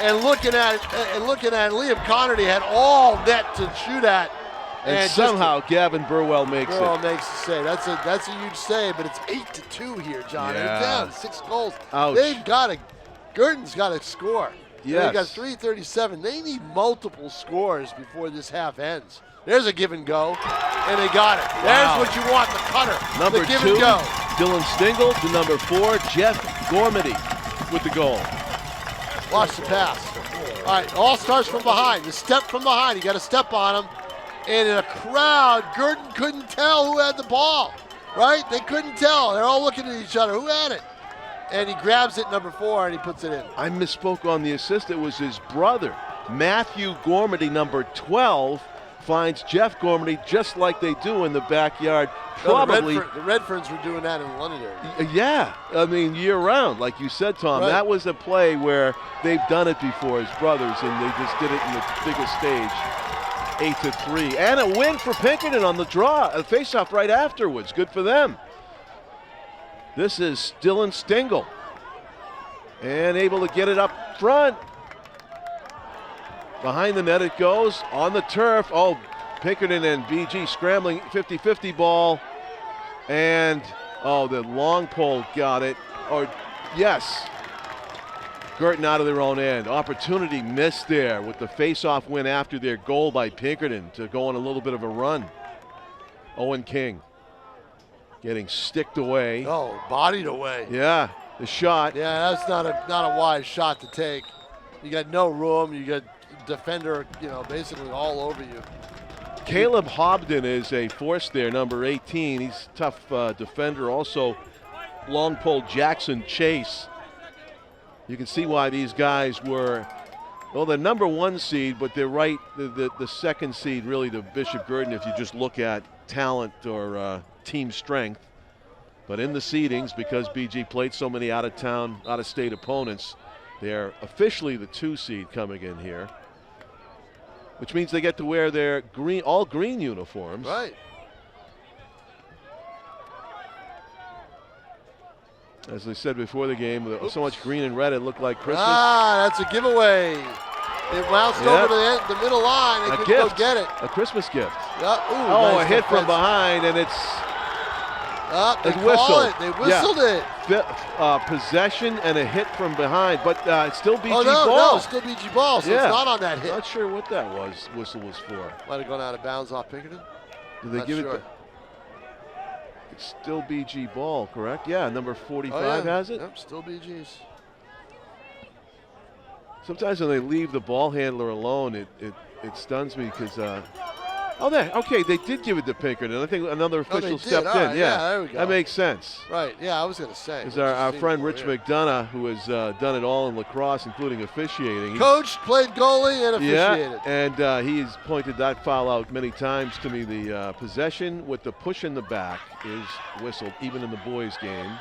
And looking at Liam Connerty had all net to shoot at. And somehow Gavin Burwell makes it. Makes the save. That's a huge save, but it's 8-2 here, John. Yeah. They're down 6 goals. Ouch. Guertin's got to score. Yes. They got 3:37. They need multiple scores before this half ends. There's a give and go, and they got it. There's what you want, the cutter. Number the give 2, and go. Dylan Stingle. To number 4, Jeff Gormady with the goal. Watch the pass. All right, all starts from behind. The step from behind. You got to step on him. And in a crowd, Guertin couldn't tell who had the ball, right? They couldn't tell. They're all looking at each other. Who had it? And he grabs it, number 4, and he puts it in. I misspoke on the assist. It was his brother. Matthew Gormady, number 12, finds Jeff Gormady just like they do in the backyard. Probably. No, the Redferns were doing that in the London area. Yeah, I mean, year round, like you said, Tom. Right. That was a play where they've done it before as brothers, and they just did it in the biggest stage. 8-3. And a win for Pinkerton on the draw. A face-off right afterwards. Good for them. This is Dylan Stingle. And able to get it up front. Behind the net it goes. On the turf. Oh, Pinkerton and BG scrambling 50-50 ball. And, oh, the long pole got it. Or, yes. Guertin out of their own end. Opportunity missed there with the face-off win after their goal by Pinkerton to go on a little bit of a run. Owen King getting sticked away. Oh, bodied away. Yeah, the shot. Yeah, that's not a wise shot to take. You got no room. You got defender, basically all over you. Caleb Hobden is a force there, number 18. He's a tough defender. Also, long pole Jackson Chase. You can see why these guys were, well, the number 1 seed, but they're right, the second seed really to Bishop Guertin if you just look at talent or team strength. But in the seedings, because BG played so many out-of-town, out-of-state opponents, they're officially the 2 seed coming in here, which means they get to wear their green, all green uniforms. Right. As I said before the game, so much green and red it looked like Christmas. Ah, that's a giveaway. It bounced over to the middle line. They couldn't go get it. A Christmas gift. Yeah. Ooh, oh, nice a hit defense. from behind, and it's they call it. They whistled it. Possession and a hit from behind, but it's still BG ball. ball. No, it's still BG ball, so it's not on that hit. Not sure what that whistle was for. Might have gone out of bounds off Pinkerton. Did they give it? It's still BG ball, correct? Yeah, number 45 has it. Yep, still BG's. Sometimes when they leave the ball handler alone, it stuns me because. Okay, they did give it to Pinkerton. I think another official stepped in. Right, yeah, there we go. That makes sense. Right, yeah, I was going to say. Because our friend Rich McDonough, who has done it all in lacrosse, including officiating. Coached, played goalie, and officiated. Yeah, and he's pointed that foul out many times to me. The possession with the push in the back is whistled, even in the boys' game.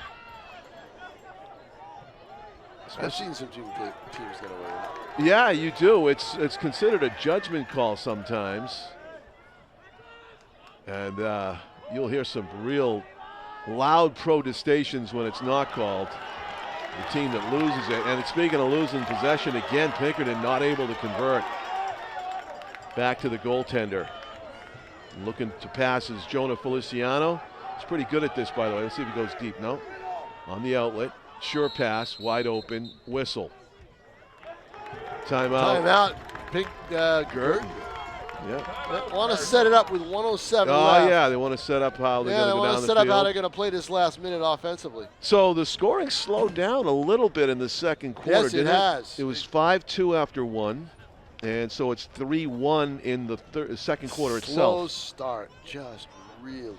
I've seen some teams get away with it. Yeah, you do. It's considered a judgment call sometimes. And you'll hear some real loud protestations when it's not called. The team that loses it. And speaking of losing possession, again, Pinkerton not able to convert. Back to the goaltender. Looking to pass is Jonah Feliciano. He's pretty good at this, by the way. Let's see if he goes deep. No. On the outlet. Sure pass. Wide open. Whistle. Timeout. Guertin. Yeah. They want to set it up with 107 Oh, left. yeah, they want to set up how they're going to go down the field. they want to set up how they're going to play this last minute offensively. So the scoring slowed down a little bit in the second quarter, yes, didn't it has. It was 5-2 after 1, and so it's 3-1 in the second quarter itself. Slow start just really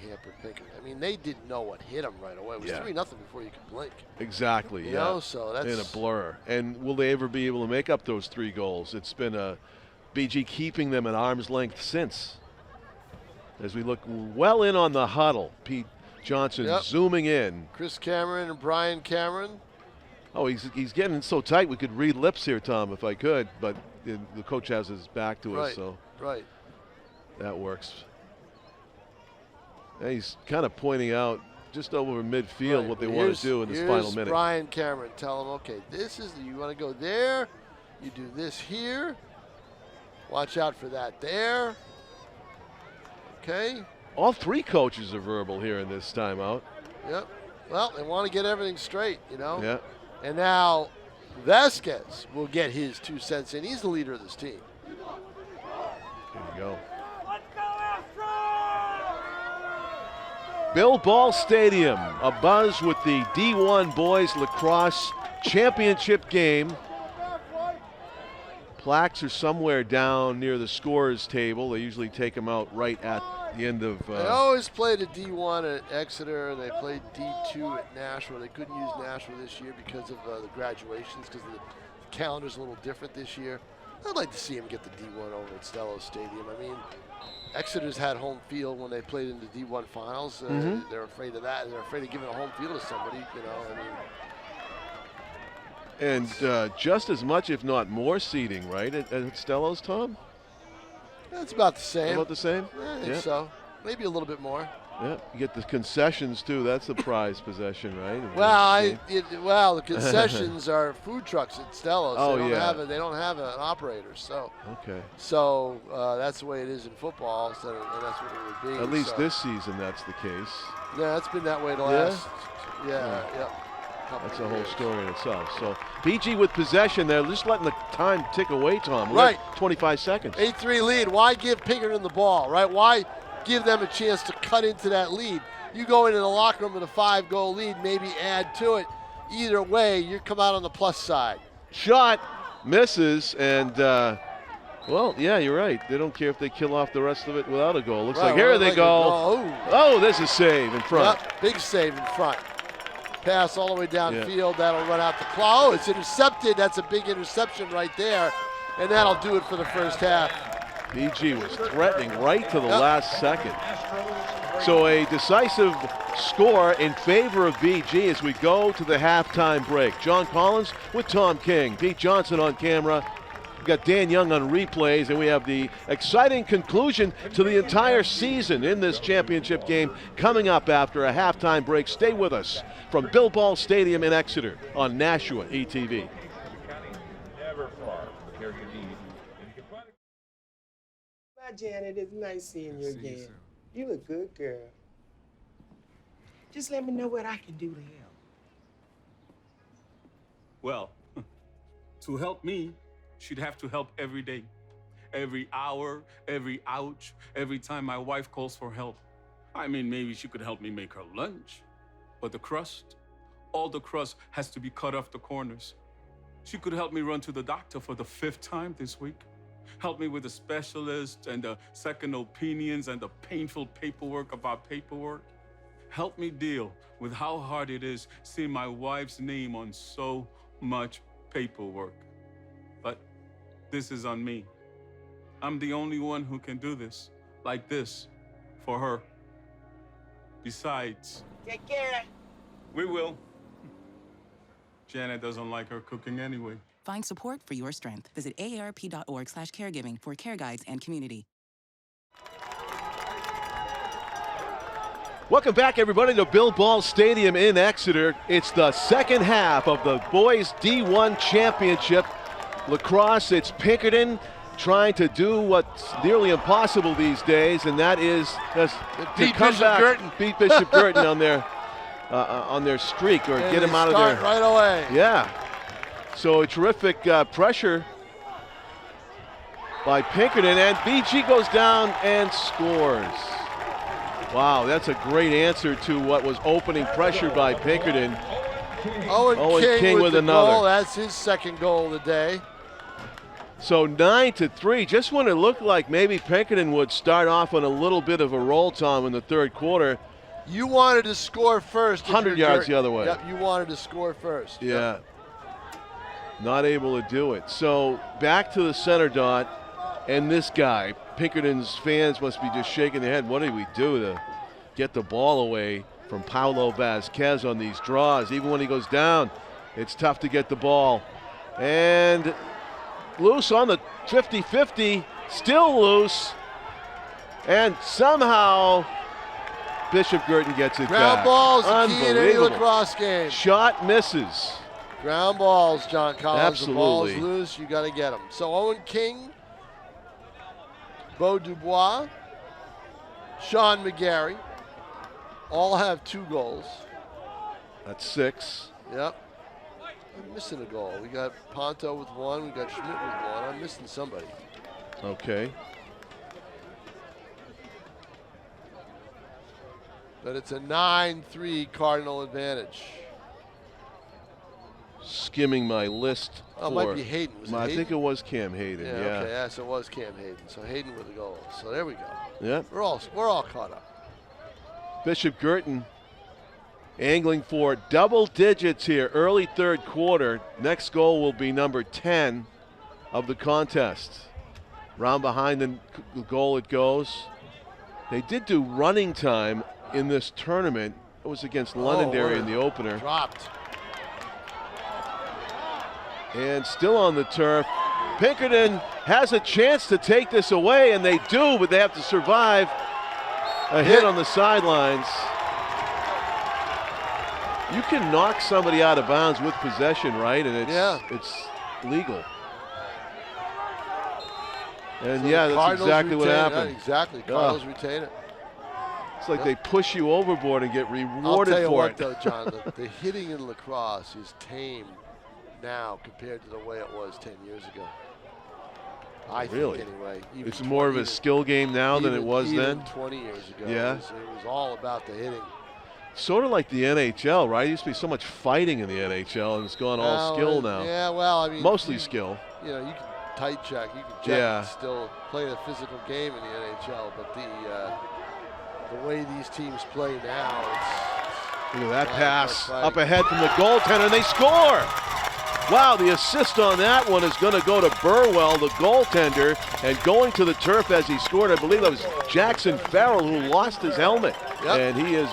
hampered Pinkerton. I mean, they didn't know what hit them right away. It was 3-0 before you could blink. Exactly, You know, so that's in a blur. And will they ever be able to make up those 3 goals? It's been a BG keeping them at arm's length since. As we look well in on the huddle, Pete Johnson zooming in. Chris Cameron and Brian Cameron. Oh, he's getting so tight we could read lips here, Tom, if I could, but the coach has his back to us, so Right. that works. He's kind of pointing out just over midfield what they want to do in this final minute. Brian Cameron, tell him, okay, this is, you want to go there, you do this here, watch out for that there. Okay. All three coaches are verbal here in this timeout. Yep. Well, they want to get everything straight, you know. Yeah. And now Vasquez will get his 2 cents in. He's the leader of this team. There you go. Bill Ball Stadium, abuzz with the D1 Boys Lacrosse Championship game. Plaques are somewhere down near the scorers table. They usually take them out right at the end of. They always played a D1 at Exeter, and they played D2 at Nashua. They couldn't use Nashua this year because of the graduations, because the calendar's a little different this year. I'd like to see them get the D1 over at Stello Stadium. I mean, Exeter's had home field when they played in the D1 finals. They're afraid of that. They're afraid of giving a home field to somebody, you know. I mean. And just as much, if not more, seating, right, at Stello's, Tom? That's about the same. About the same? I think so. Maybe a little bit more. Yeah, you get the concessions too. That's the prized possession, right? Well, the concessions are food trucks at Stello's. Oh, They don't have an operator, so. Okay. So that's the way it is in football, and that's what it would be. At least this season, that's the case. Yeah, it's been that way the last. Yeah. That's a whole story in itself. So BG with possession there, just letting the time tick away, Tom. Right. 25 seconds. 8-3 lead. Why give Pinkerton the ball, right? Why give them a chance to cut into that lead? You go into the locker room with a 5-goal lead, maybe add to it. Either way, you come out on the plus side. Shot misses, and well, yeah, you're right. They don't care if they kill off the rest of it without a goal. Looks like here they go. Oh, there's a save in front. Yep, big save in front. Pass all the way downfield. That'll run out the clock. Oh, it's intercepted. That's a big interception right there. And that'll do it for the first half. BG was threatening right to the last second. So a decisive score in favor of BG as we go to the halftime break. John Collins with Tom King. Pete Johnson on camera. We've got Dan Young on replays, and we have the exciting conclusion to the entire season in this championship game coming up after a halftime break. Stay with us from Bill Ball Stadium in Exeter on Nashua ETV. Bye, Janet. It's nice seeing you again. You a good girl. Just let me know what I can do to help. Well, to help me, she'd have to help every day. Every hour, every ouch, every time my wife calls for help. I mean, maybe she could help me make her lunch. But the crust, all the crust has to be cut off the corners. She could help me run to the doctor for the 5th time this week. Help me with the specialist and the second opinions and the painful paperwork of our paperwork. Help me deal with how hard it is seeing my wife's name on so much paperwork. But this is on me. I'm the only one who can do this, like this, for her. Besides, take care. We will. Janet doesn't like her cooking anyway. Find support for your strength. Visit aarp.org/caregiving for care guides and community. Welcome back, everybody, to Bill Ball Stadium in Exeter. It's the second half of the Boys D1 Championship. Lacrosse, it's Pinkerton trying to do what's nearly impossible these days, and that is just to come back, beat Bishop Guertin on their streak, or get him out of there right away. Yeah. So a terrific pressure by Pinkerton, and BG goes down and scores. Wow, that's a great answer to what was opening pressure by Pinkerton. Owen King with another goal. That's his second goal of the day. So 9-3, just when it looked like maybe Pinkerton would start off on a little bit of a roll, Tom, in the third quarter. You wanted to score first. 100 yards the other way. Yep, you wanted to score first. Yeah. Yep. Not able to do it. So back to the center dot, and this guy, Pinkerton's fans must be just shaking their head. What did we do to get the ball away from Paulo Vasquez on these draws? Even when he goes down, it's tough to get the ball. And loose on the 50-50, still loose. And somehow Bishop Guertin gets it Ground back. balls, the key in any Unbelievable. lacrosse game. Shot misses. Ground balls, John Collins. Absolutely. The ball's loose, you got to get them. So Owen King, Beau Dubois, Sean McGarry, all have 2 goals. That's 6. Yep. I'm missing a goal. We got Ponto with 1. We got Schmidt with 1. I'm missing somebody. Okay. But it's a 9-3 Cardinal advantage. Skimming my list. Oh, it might be Hayden. Was it I Hayden? think it was Cam Hayden. Yeah, okay. Yeah, so it was Cam Hayden. So Hayden with the goal. So there we go. Yeah. We're all caught up. Bishop Guertin angling for double digits here, early third quarter. Next goal will be number 10 of the contest. Round behind the goal it goes. They did do running time in this tournament. It was against Londonderry in the opener. Dropped. And still on the turf. Pinkerton has a chance to take this away, and they do, but they have to survive a hit on the sidelines. You can knock somebody out of bounds with possession, right? And it's legal. And So yeah, that's Cardinals exactly what retain it. happened. Yeah, exactly. Cardinals retain it. It's like they push you overboard and get rewarded I'll tell you for what, it. though, John, the hitting in lacrosse is tame now compared to the way it was 10 years ago. I Really? think, anyway. Even It's more of a skill game now than it was even then? 20 years ago. Yeah. It was all about the hitting. Sort of like the NHL, right? There used to be so much fighting in the NHL, and it's gone all skill now. Yeah, well, I mean. Mostly skill. You know, you can tight check, you can check and still play a physical game in the NHL, but the way these teams play now, Look at that pass up ahead from the goaltender, and they score! Wow, the assist on that one is going to go to Burwell, the goaltender, and going to the turf as he scored. I believe that was Jackson Farrell who lost his helmet, and he is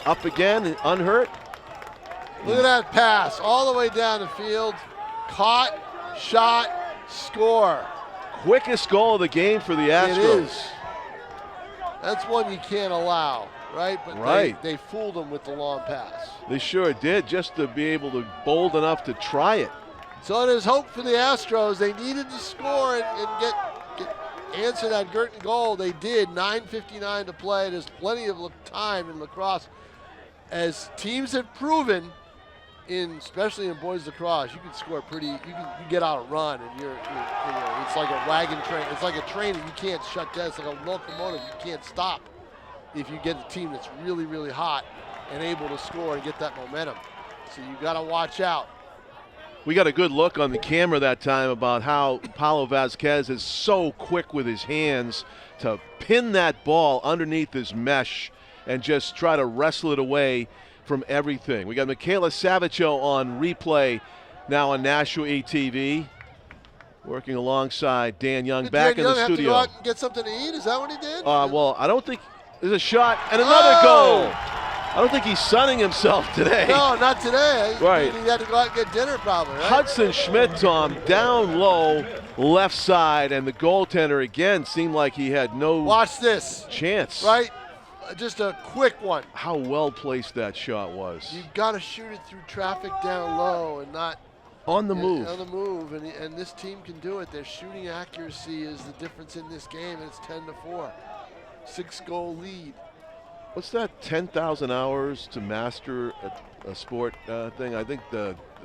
up again, unhurt. Look at that pass, all the way down the field, caught, shot, score. Quickest goal of the game for the Astros. It is. That's one you can't allow, right? But they fooled them with the long pass. They sure did, just to be able to bold enough to try it. So there's hope for the Astros. They needed to score and get answer that Guertin goal. They did. 9:59 to play. There's plenty of time in lacrosse. As teams have proven, especially in boys lacrosse, you can score you get out a run, and it's like a wagon train. It's like a train that you can't shut down. It's like a locomotive you can't stop if you get a team that's really, really hot and able to score and get that momentum. So you got to watch out. We got a good look on the camera that time about how Paulo Vasquez is so quick with his hands to pin that ball underneath his mesh and just try to wrestle it away from everything. We got Michaela Savicho on replay now on Nashua ETV, working alongside Dan Young. Did back Dan in Young the have studio. to go out and get something to eat? Is that what he did? Well, I don't think there's a shot and another goal. I don't think he's sunning himself today. No, not today. Right. He had to go out and get dinner probably, right? Hudson Schmidt, Tom, down low, left side, and the goaltender again seemed like he had no Watch this. chance. Right? Just a quick one. How well placed that shot was. You've got to shoot it through traffic down low and not on the move. On the move, and this team can do it. Their shooting accuracy is the difference in this game, and it's 10-4. 6-goal lead. What's that 10,000 hours to master a sport thing? I think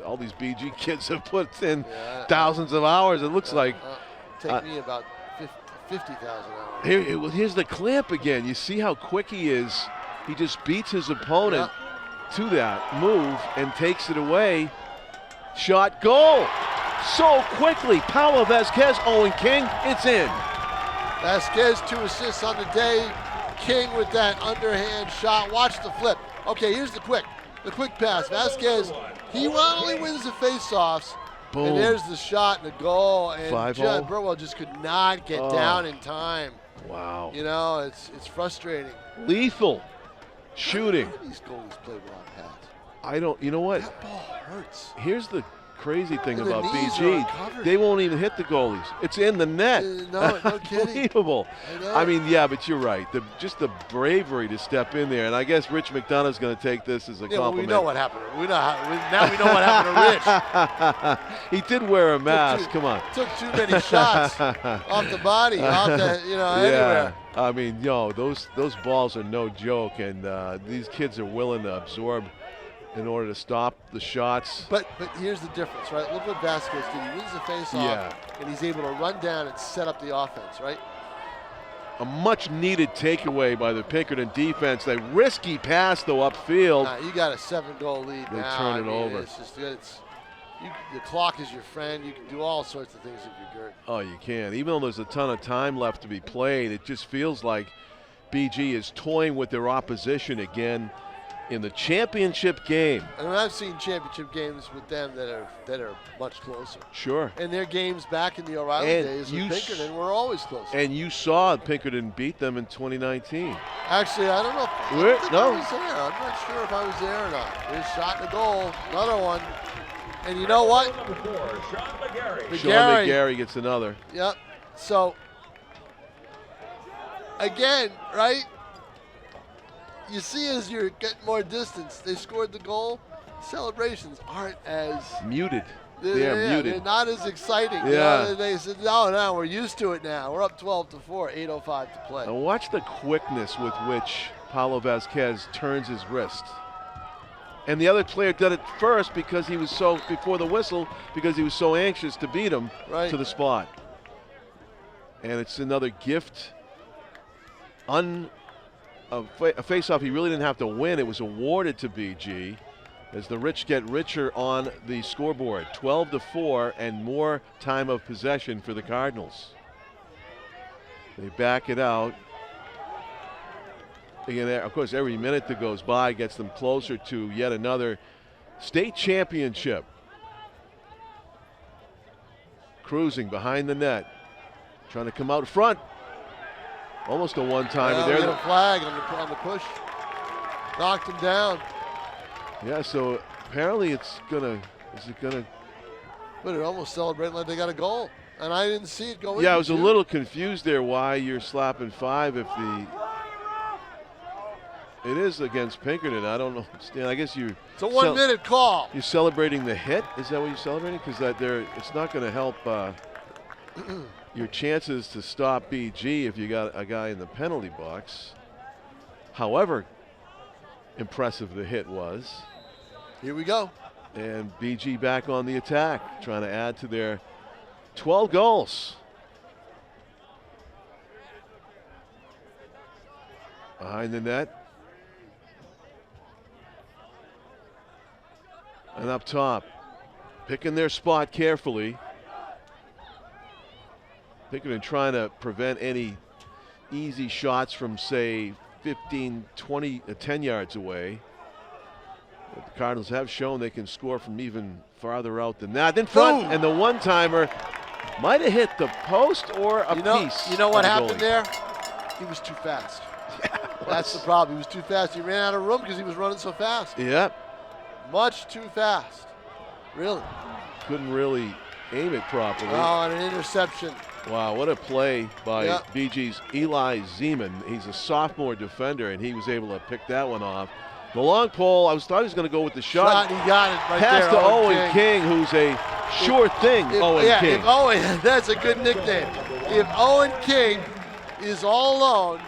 all these BG kids have put in thousands of hours. It looks like. Take me about 50,000 hours. Here's the clamp again. You see how quick he is. He just beats his opponent to that move and takes it away. Shot, goal. So quickly. Paulo Vasquez, Owen King, it's in. Vasquez 2 assists on the day. King with that underhand shot. Watch the flip. Okay, here's the quick pass. Vasquez, he not only wins the faceoffs, Boom. and there's the shot and the goal. And 5-0. Burwell just could not get down in time. Wow. You know, it's frustrating. Lethal shooting. How do these goalies play without pads? You know what? That ball hurts. Here's the crazy thing And the about knees are BG. uncovered. They won't even hit the goalies. It's in the net. No kidding. Unbelievable. I know. I mean, yeah, but you're right. Just the bravery to step in there. And I guess Rich McDonough's going to take this as a Yeah, well, compliment. we know what happened. Now we know what happened to Rich. He did wear a mask. Come on. Took too many shots off the body, off the, anywhere. I mean, those balls are no joke, and these kids are willing to absorb in order to stop the shots. But here's the difference, right? Look what Vasquez did. He wins the face-off, and he's able to run down and set up the offense, right? A much-needed takeaway by the Pinkerton defense. That risky pass, though, upfield. Nah, you got a 7-goal lead They now. turn it over. It's just good. The clock is your friend. You can do all sorts of things if you're Guertin. Oh, you can. Even though there's a ton of time left to be played, it just feels like BG is toying with their opposition again in the championship game. And I've seen championship games with them that are much closer. Sure. And their games back in the O'Reilly days with Pinkerton were always closer. And you saw Pinkerton beat them in 2019. Actually, I don't know. I was there. I'm not sure if I was there or not. There's shot in the goal. Another one. And you know what? Sean McGarry gets another. Yep. So, again, right? You see as you're getting more distance, they scored the goal. Celebrations aren't as muted. They're muted. They're not as exciting. Yeah. They said, no, we're used to it now. We're up 12-4, 8:05 to play. Now watch the quickness with which Paulo Vasquez turns his wrist. And the other player did it first because he was before the whistle, because he was so anxious to beat him to the spot. And it's another gift. A face-off he really didn't have to win. It was awarded to BG as the rich get richer on the scoreboard. 12-4 and more time of possession for the Cardinals. They back it out. Again, of course, every minute that goes by gets them closer to yet another state championship. Cruising behind the net, trying to come out front. Almost a one-timer there. We had a flag on the push. Knocked him down. Yeah, so apparently is it gonna? But they're almost celebrating like they got a goal. And I didn't see it go in. Yeah, I was a little confused there why you're slapping 5 if it is against Pinkerton. I don't know. I guess it's a 1-minute call. You're celebrating the hit? Is that what you're celebrating? Because it's not going to help your chances to stop BG if you got a guy in the penalty box. However impressive the hit was. Here we go. And BG back on the attack, trying to add to their 12 goals. Behind the net. And up top, picking their spot carefully. Pinkerton trying to prevent any easy shots from, say, 15, 20, 10 yards away. But the Cardinals have shown they can score from even farther out than that. In front, and the one-timer might have hit the post or a piece. You know what happened there? He was too fast. That's the problem. He was too fast. He ran out of room because he was running so fast. Yep. Much too fast. Really. Couldn't really aim it properly. Oh, and an interception. Wow, what a play by BG's Eli Zeman. He's a sophomore defender, and he was able to pick that one off. The long pole, thought he was going to go with the shot. He got it right Pass there. to Owen King, who's a sure thing, Owen King. If Owen, that's a good nickname. If Owen King is all alone,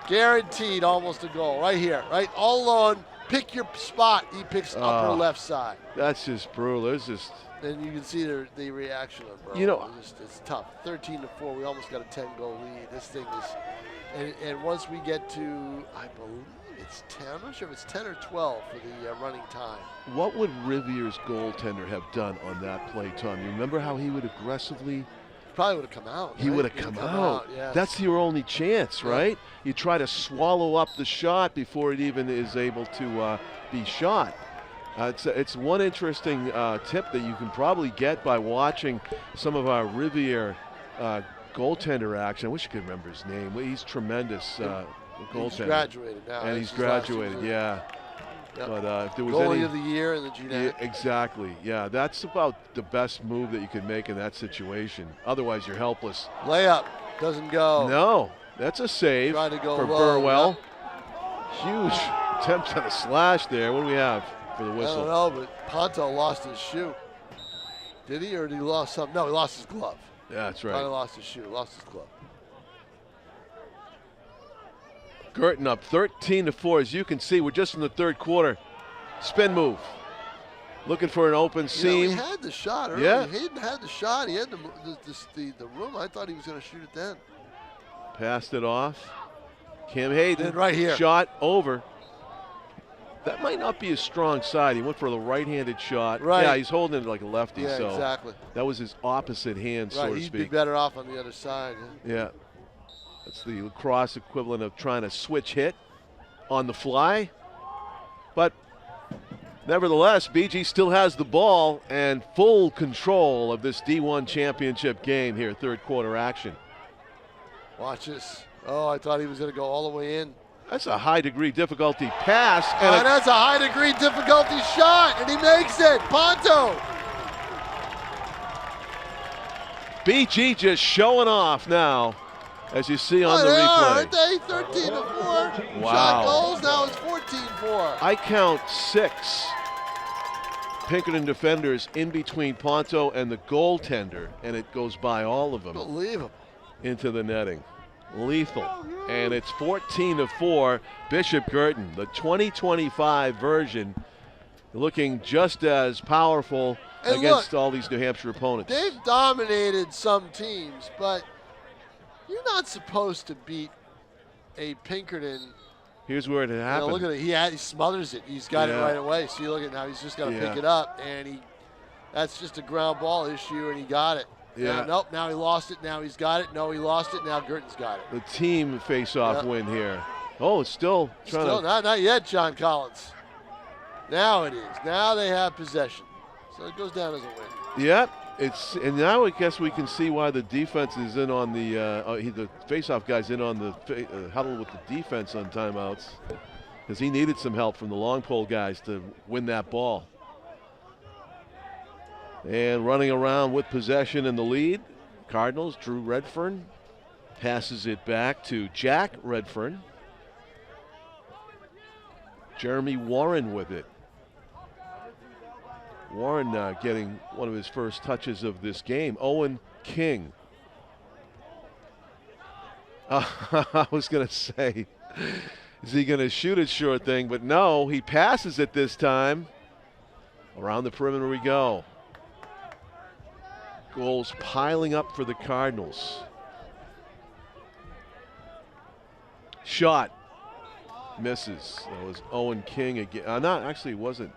guaranteed almost a goal. Right here, right? All alone, pick your spot. He picks upper left side. That's just brutal. It's just... And you can see the reaction of Burrow. You know, it's tough. 13-4. We almost got a 10-goal lead. This thing is, and once we get to, I believe it's 10. I'm not sure if it's 10 or 12 for the running time. What would Rivier's goaltender have done on that play, Tom? You remember how he would aggressively? Probably would have come out. He would have come out. Yes. That's your only chance, right? You try to swallow up the shot before it even is able to be shot. It's one interesting tip that you can probably get by watching some of our Riviere goaltender action. I wish I could remember his name. He's tremendous goaltender. He's graduated now. And he's graduated, yeah. Yep. But if there was goalie any of the year in the junior. Yeah, exactly. Yeah, that's about the best move that you can make in that situation. Otherwise, you're helpless. Layup doesn't go. No, that's a save Tried to go for low, Burwell. Huge attempt at a slash there. What do we have for the I whistle? don't know, but Ponto lost his shoe. Did he, or did he lost something? No, he lost his glove. Yeah, that's right. Probably lost his shoe, lost his glove. Guertin up 13-4. As you can see, we're just in the third quarter. Spin move. Looking for an open seam. He had the shot early. Yeah. Hayden had the shot. He had the room. I thought he was going to shoot it then. Passed it off. Cam Hayden. Then right here. Shot over. That might not be his strong side. He went for the right-handed shot. Right. Yeah, he's holding it like a lefty. Yeah, so exactly. That was his opposite hand, so to He'd speak. be better off on the other side. Yeah. That's the lacrosse equivalent of trying to switch hit on the fly. But nevertheless, BG still has the ball and full control of this D1 championship game here, third quarter action. Watch this. Oh, I thought he was going to go all the way in. That's a high degree difficulty pass. And that's a high degree difficulty shot, and he makes it. Ponto. BG just showing off now, as you see on the They replay. are, aren't they? 13-4. Wow. Shot goals. Now it's 14-4. I count 6 Pinkerton defenders in between Ponto and the goaltender, and it goes by all of them. Unbelievable. Into the netting. Lethal. And it's 14-4. Bishop Guertin, the 2025 version, looking just as powerful And against look, all these New Hampshire opponents. They've dominated some teams, but you're not supposed to beat a Pinkerton. Here's where it happened. Look at it. He smothers it. He's got it right away. See, look at now. He's just got to pick it up, and that's just a ground ball issue, and he got it. Yeah. Nope. Now he lost it. Now he's got it. No, he lost it. Now Guertin's got it. The team face-off win here. Oh, it's still trying to. Not yet, John Collins. Now it is. Now they have possession. So it goes down as a win. Yep. And now I guess we can see why the defense is in on the face-off guy's in on the huddle with the defense on timeouts, because he needed some help from the long pole guys to win that ball. And running around with possession in the lead, Cardinals, Drew Redfern passes it back to Jack Redfern. Jeremy Warren with it. Warren getting one of his first touches of this game. Owen King. I was going to say, is he going to shoot it? Sure thing, but no, he passes it this time. Around the perimeter we go. Goals piling up for the Cardinals. Shot. Misses. That was Owen King again. It wasn't.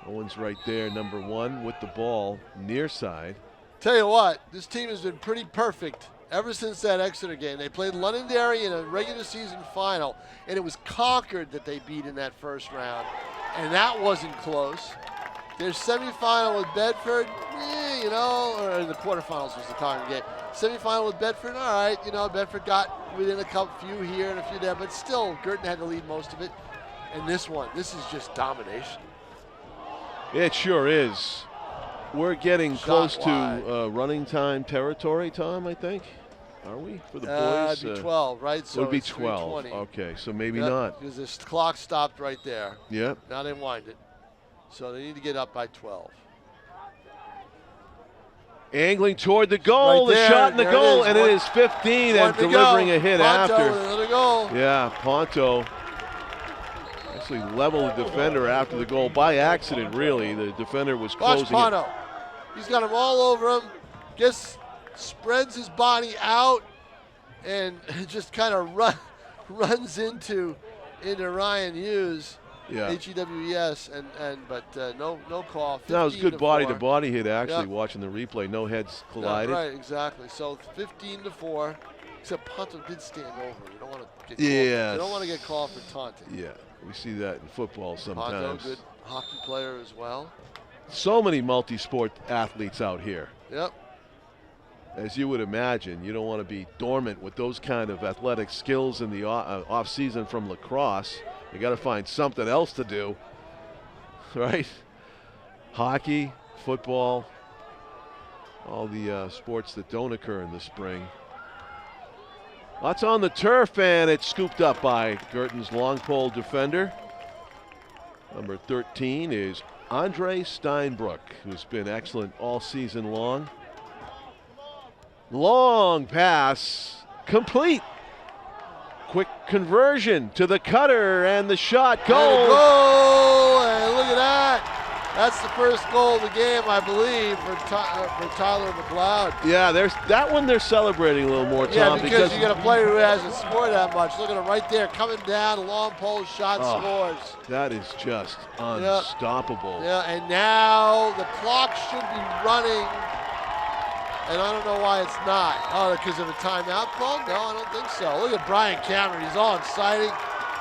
Owen's right there, number 1 with the ball, near side. Tell you what, this team has been pretty perfect ever since that Exeter game. They played Londonderry in a regular season final, and it was Concord that they beat in that first round, and that wasn't close. Their semifinal with Bedford, or in the quarterfinals was the Concord game. Semifinal with Bedford, all right, Bedford got within a few here and a few there, but still, Guertin had to lead most of it. And this is just domination. It sure is. We're getting close wide. to running time territory, Tom, I think. Are we? For the boys? It'd be 12, right? So it would be it's 12. 3:20. Okay, so maybe not. Because this clock stopped right there. Yep. Now they wind it. So they need to get up by 12. Angling toward the goal, Right the there, shot in the there goal, it is. and it is 15 and delivering a hit Ponto after. with another goal. Yeah, Ponto actually leveled the defender after the goal by accident, really. The defender was Watch closing Ponto. He's got him all over him. Just spreads his body out and just kind of runs into Ryan Hughes. Yeah. H-E-W-E-S, but no call. That was good 15-4. body-to-body hit, actually, Yep. watching the replay. No heads collided. Yeah, right, exactly. So 15-4. Except Ponto did stand over. You don't want to get Yes. You don't want to get called for taunting. Yeah, we see that in football sometimes. Ponto, good hockey player as well. So many multi-sport athletes out here. Yep. as you would imagine, you don't want to be dormant with those kind of athletic skills in the off season from lacrosse. You got to find something else to do, right? Hockey, football, all the sports that don't occur in the spring. Lots on the turf, and it's scooped up by Guertin's long pole defender. Number 13 is Andre Steinbrook, who's been excellent all season long. Long pass, complete. Quick conversion to the cutter, and the shot. Goal! And a goal! And look at that. That's the first goal of the game, I believe, for Tyler McLeod. Yeah, there's that one. They're celebrating a little more, Tom. Yeah, because you got a player who hasn't scored that much. Look at him right there, coming down, long pole shot, scores. That is just unstoppable. Yeah, and now the clock should be running, and I don't know why it's not. Oh, because of a timeout call? No, I don't think so. Look at Brian Cameron. He's all exciting.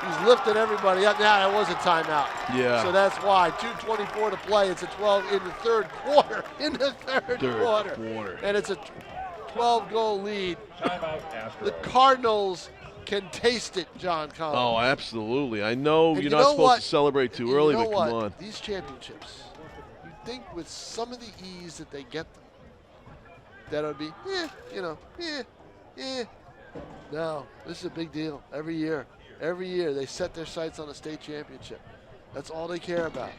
He's lifting everybody up. Now that was a timeout. Yeah. So that's why. 2:24 to play. It's a 12 in the third quarter. In the third quarter. And it's a 12-goal lead. Timeout, Astros. The Cardinals can taste it, John Collins. Oh, absolutely. I know And you're you not know supposed what? to celebrate too And early, you know but come what? on. These championships, you'd think with some of the ease that they get them, that would be, No, this is a big deal every year. Every year they set their sights on a state championship. That's all they care about.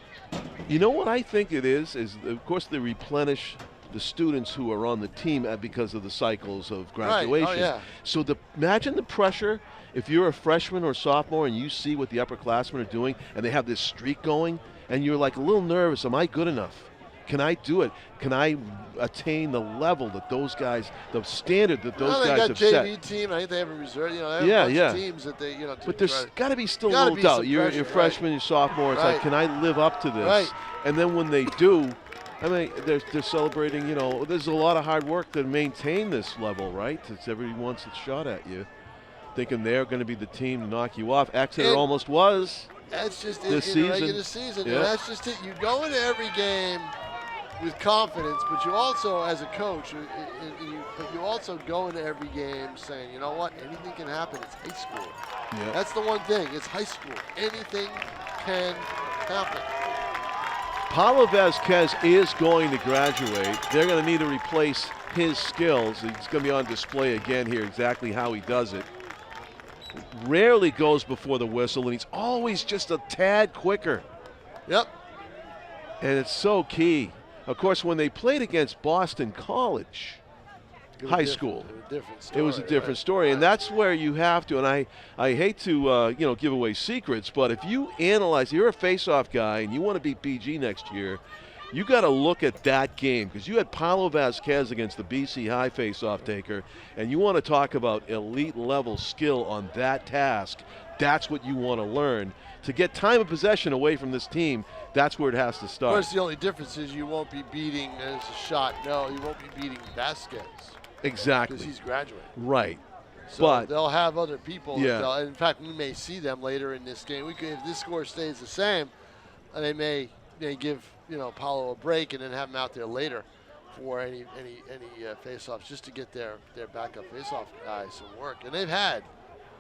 You know what I think it is of course they replenish the students who are on the team because of the cycles of graduation. Right. Oh, yeah. So imagine the pressure if you're a freshman or sophomore and you see what the upperclassmen are doing and they have this streak going and you're like a little nervous. Am I good enough? Can I do it? Can I attain the level that those guys, the standard that those guys have set? They got JV team. I think they have a reserve. They have a bunch of teams that they, But there's got to be still a little doubt. You're freshman, you're sophomore. It's like, can I live up to this? Right. And then when they do, I mean, they're celebrating. There's a lot of hard work to maintain this level, right? It's everybody wants a shot at you, thinking they're going to be the team to knock you off. Exeter almost was. That's just this in the regular season. Yeah. And that's just it. You go into every game with confidence, but you also, as a coach, you also go into every game saying, you know what, anything can happen. It's high school. Yeah. That's the one thing. It's high school. Anything can happen. Paulo Vasquez is going to graduate. They're going to need to replace his skills. He's going to be on display again here, exactly how he does it. Rarely goes before the whistle, and he's always just a tad quicker. Yep. And it's so key. Of course, when they played against Boston College High School, it was a different story. And that's where you have to, and I hate to give away secrets, but if you analyze, you're a face-off guy and you want to beat BG next year, you got to look at that game, because you had Paulo Vasquez against the BC High face-off taker, and you want to talk about elite level skill on that task. That's what you want to learn. To get time of possession away from this team, that's where it has to start. Of course, the only difference is you won't be beating, as a shot, no, you won't be beating Vasquez. Exactly. Because he's graduating. Right. So but they'll have other people. Yeah. In fact, we may see them later in this game. If this score stays the same, they may give Paulo a break and then have him out there later for any face-offs, just to get their backup face-off guys some work. And they've had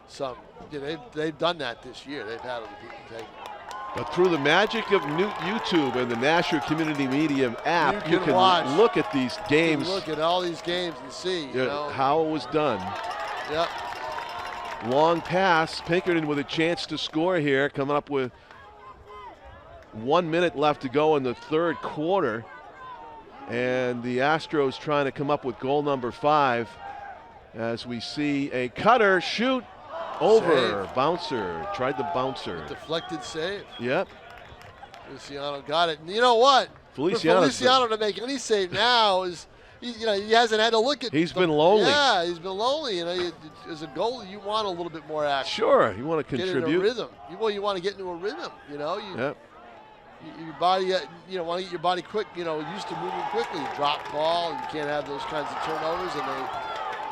some. They've done that this year. They've had other people take it. But through the magic of YouTube and the Nashua Community Media app, you can watch. Look at these games. You can look at all these games and see how it was done. Yep. Long pass. Pinkerton with a chance to score here, coming up with 1 minute left to go in the third quarter. And the Astros trying to come up with goal number 5 as we see a cutter shoot over. Save. Bouncer. Tried the bouncer. Deflected save. Yep. Feliciano got it. And you know what? Feliciano to make any save now is, he hasn't had to look at. He's been lonely. Yeah, he's been lonely. As a goalie, you want a little bit more action. Sure, you want to contribute. Get into a rhythm. You want to get into a rhythm. Yep. Your body, want to get your body quick. Used to moving quickly. Drop ball. You can't have those kinds of turnovers, and they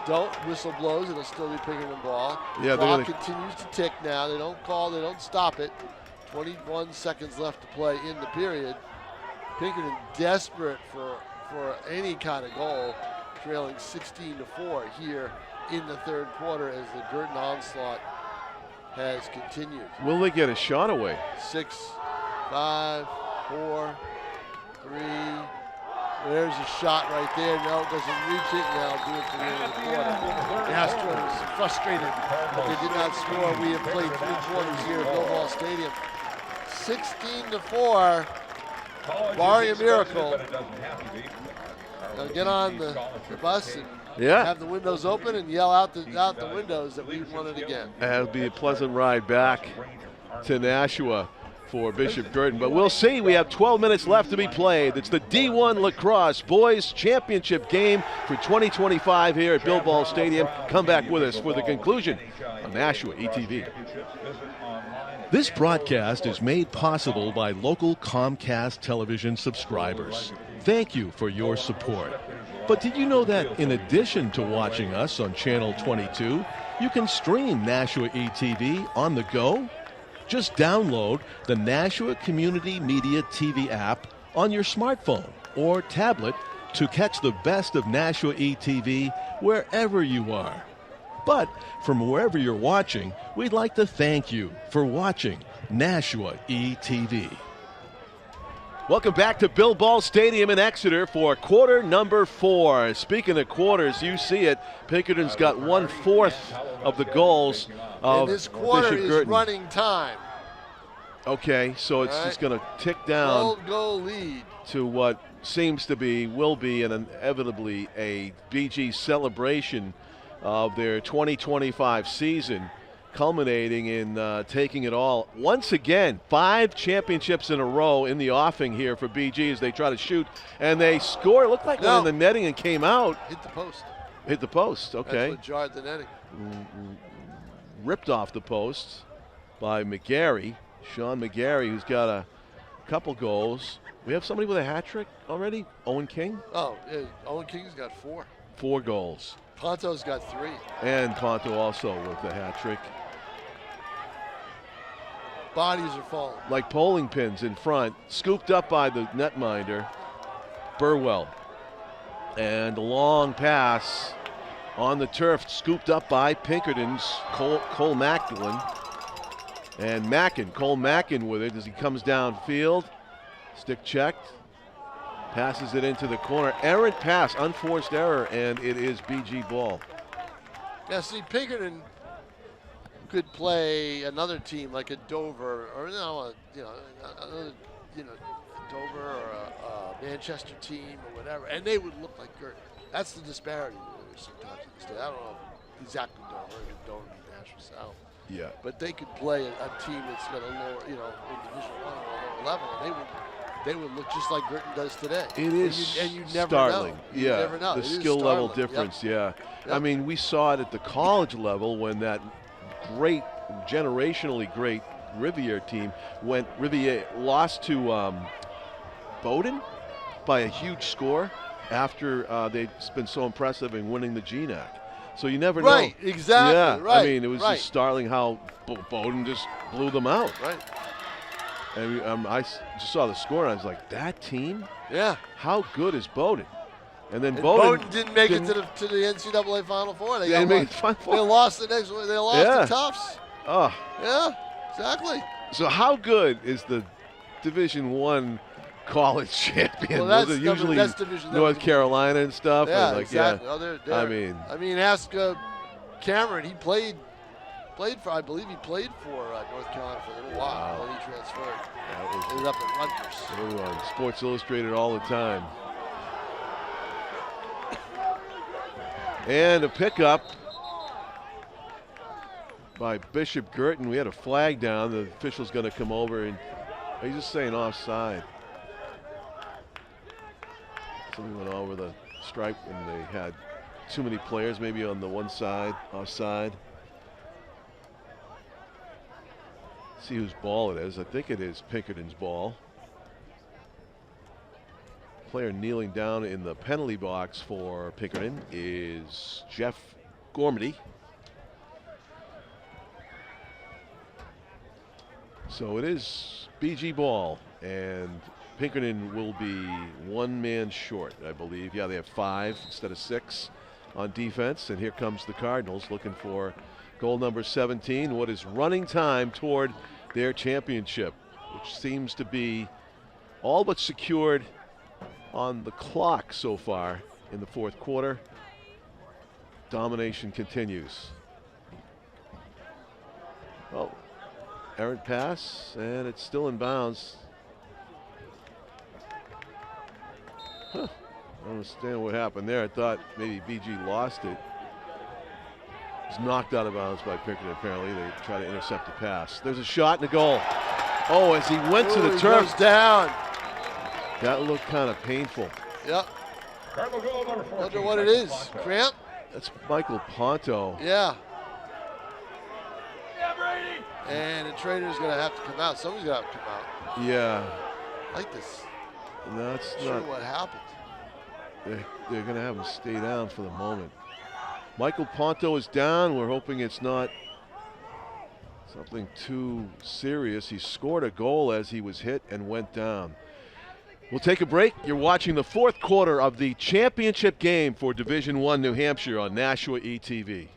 don't. Whistle blows. It'll still be Pinkerton ball. Yeah, clock continues to tick now. They don't call. They don't stop it. 21 seconds left to play in the period. Pinkerton desperate for any kind of goal. trailing 16-4 here in the third quarter as the Guertin onslaught has continued. Will they get a shot away? 6, 5, 4, 3. There's a shot right there. No, doesn't reach it. Now do it for the end of the quarter. The Astros frustrated that they did not score. We have played 3 quarters here at Billball Stadium. 16-4. Barring a miracle. Now get on the bus and have the windows open and yell out the windows that we won it again. It'll be a pleasant ride back to Nashua for Bishop Guertin. But we'll see. We have 12 minutes left to be played. It's the D1 Lacrosse Boys Championship game for 2025 here at Billball Stadium. Come back with us for the conclusion on Nashua ETV. This broadcast is made possible by local Comcast television subscribers. Thank you for your support. But did you know that in addition to watching us on Channel 22, you can stream Nashua ETV on the go? Just download the Nashua Community Media TV app on your smartphone or tablet to catch the best of Nashua ETV wherever you are. But from wherever you're watching, we'd like to thank you for watching Nashua ETV. Welcome back to Billball Stadium in Exeter for quarter number 4. Speaking of quarters, you see it. Pinkerton's got 1/4 of the goals of and this quarter Bishop is Guertin. running time. Okay, so it's just going to tick down 12-goal lead to what seems to be, will be, and inevitably a BG celebration of their 2025 season, culminating in taking it all. Once again, 5 championships in a row in the offing here for BG as they try to shoot, and they score. It looked like one in the netting and came out. Hit the post. Hit the post, okay. That's what jarred the netting. Ripped off the post by McGarry. Sean McGarry, who's got a couple goals. We have somebody with a hat trick already? Owen King? Oh, yeah, Owen King's got 4. 4 goals. Ponto's got 3. And Ponto also with the hat trick. Bodies are falling. Like bowling pins in front, scooped up by the netminder, Burwell. And a long pass on the turf, scooped up by Pinkerton's Cole Macklin. And Cole Mackin with it as he comes downfield. Stick checked. Passes it into the corner. Errant pass, unforced error, and it is BG ball. Yeah, see, Pinkerton could play another team like a Dover or another, Dover or a Manchester team or whatever, and they would look like Guertin. That's the disparity there is sometimes in the state. I don't know exactly Dover, Dover and Nashua South. Yeah. But they could play a team that's got a lower, in Division I or a lower level, and they would look just like Guertin does today. It is and you never startling. know. You never know. The skill level difference, Yep. I mean, we saw it at the college level when that great, generationally great Riviere team lost to Bowdoin by a huge score after they'd been so impressive in winning the GNAC. So you never know. Right, exactly. Yeah, right. I mean, it was just startling how Bowdoin just blew them out. Right. And I just saw the score and I was like, that team? Yeah. How good is Bowdoin? And then Bowdoin didn't make it to the NCAA Final Four. They lost the next one. They lost to Tufts. Oh. Yeah, exactly. So how good is the Division I college champion? Well, that's usually Division North Carolina and stuff. Yeah, and exactly. Yeah. I mean, ask Cameron. He played for. I believe he played for North Carolina for a little while when he transferred. Ended up at Rutgers. Everyone, Sports Illustrated all the time. And a pickup by Bishop Guertin. We had a flag down. The official's going to come over and he's just saying offside. Somebody went over the stripe and they had too many players maybe on the one side, offside. See whose ball it is. I think it is Pinkerton's ball. Player kneeling down in the penalty box for Pinkerton is Jeff Gormady. So it is BG ball, and Pinkerton will be 1 man short, I believe. Yeah, they have 5 instead of 6 on defense. And here comes the Cardinals looking for goal number 17, what is running time toward their championship, which seems to be all but secured on the clock so far in the 4th quarter. Domination continues. Oh, errant pass, and it's still in bounds. Huh. I don't understand what happened there. I thought maybe BG lost it. It's knocked out of bounds by Pinkerton, apparently. They try to intercept the pass. There's a shot and a goal. Oh, as he went to the turf. Goes down. That looked kind of painful. Yep. Cardinal goal number 14. Wonder what it is. Cramp? That's Michael Ponto. Yeah. And the trainer's going to have to come out. Somebody's going to have to come out. Yeah. Like this. No, that's Not sure not what happened. They're going to have him stay down for the moment. Michael Ponto is down. We're hoping it's not something too serious. He scored a goal as he was hit and went down. We'll take a break. You're watching the 4th quarter of the championship game for Division I New Hampshire on Nashua ETV.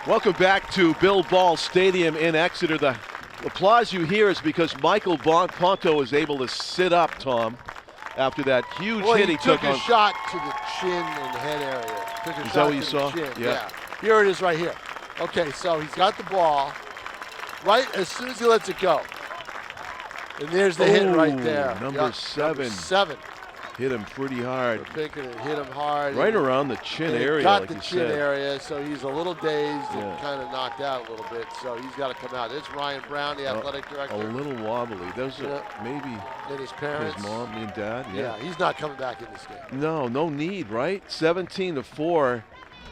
Welcome back to Bill Ball Stadium in Exeter. The applause you hear is because Michael Ponto is able to sit up, Tom, after that huge hit he took a on. Shot to the chin and head area. Took a Is shot that what you to saw? the chin. Yeah. Here it is right here. Okay, so he's got the ball right as soon as he lets it go. And there's the hit right there. Number 7. Number 7. Hit him pretty hard. Pinkerton hit him hard. Right around the chin area, got like the you chin said. area, so he's a little dazed and kind of knocked out a little bit. So he's got to come out. It's Ryan Brown, the athletic director. A little wobbly. Those are maybe and his parents. His mom and dad. Yeah, he's not coming back in this game. No need, right? 17-4.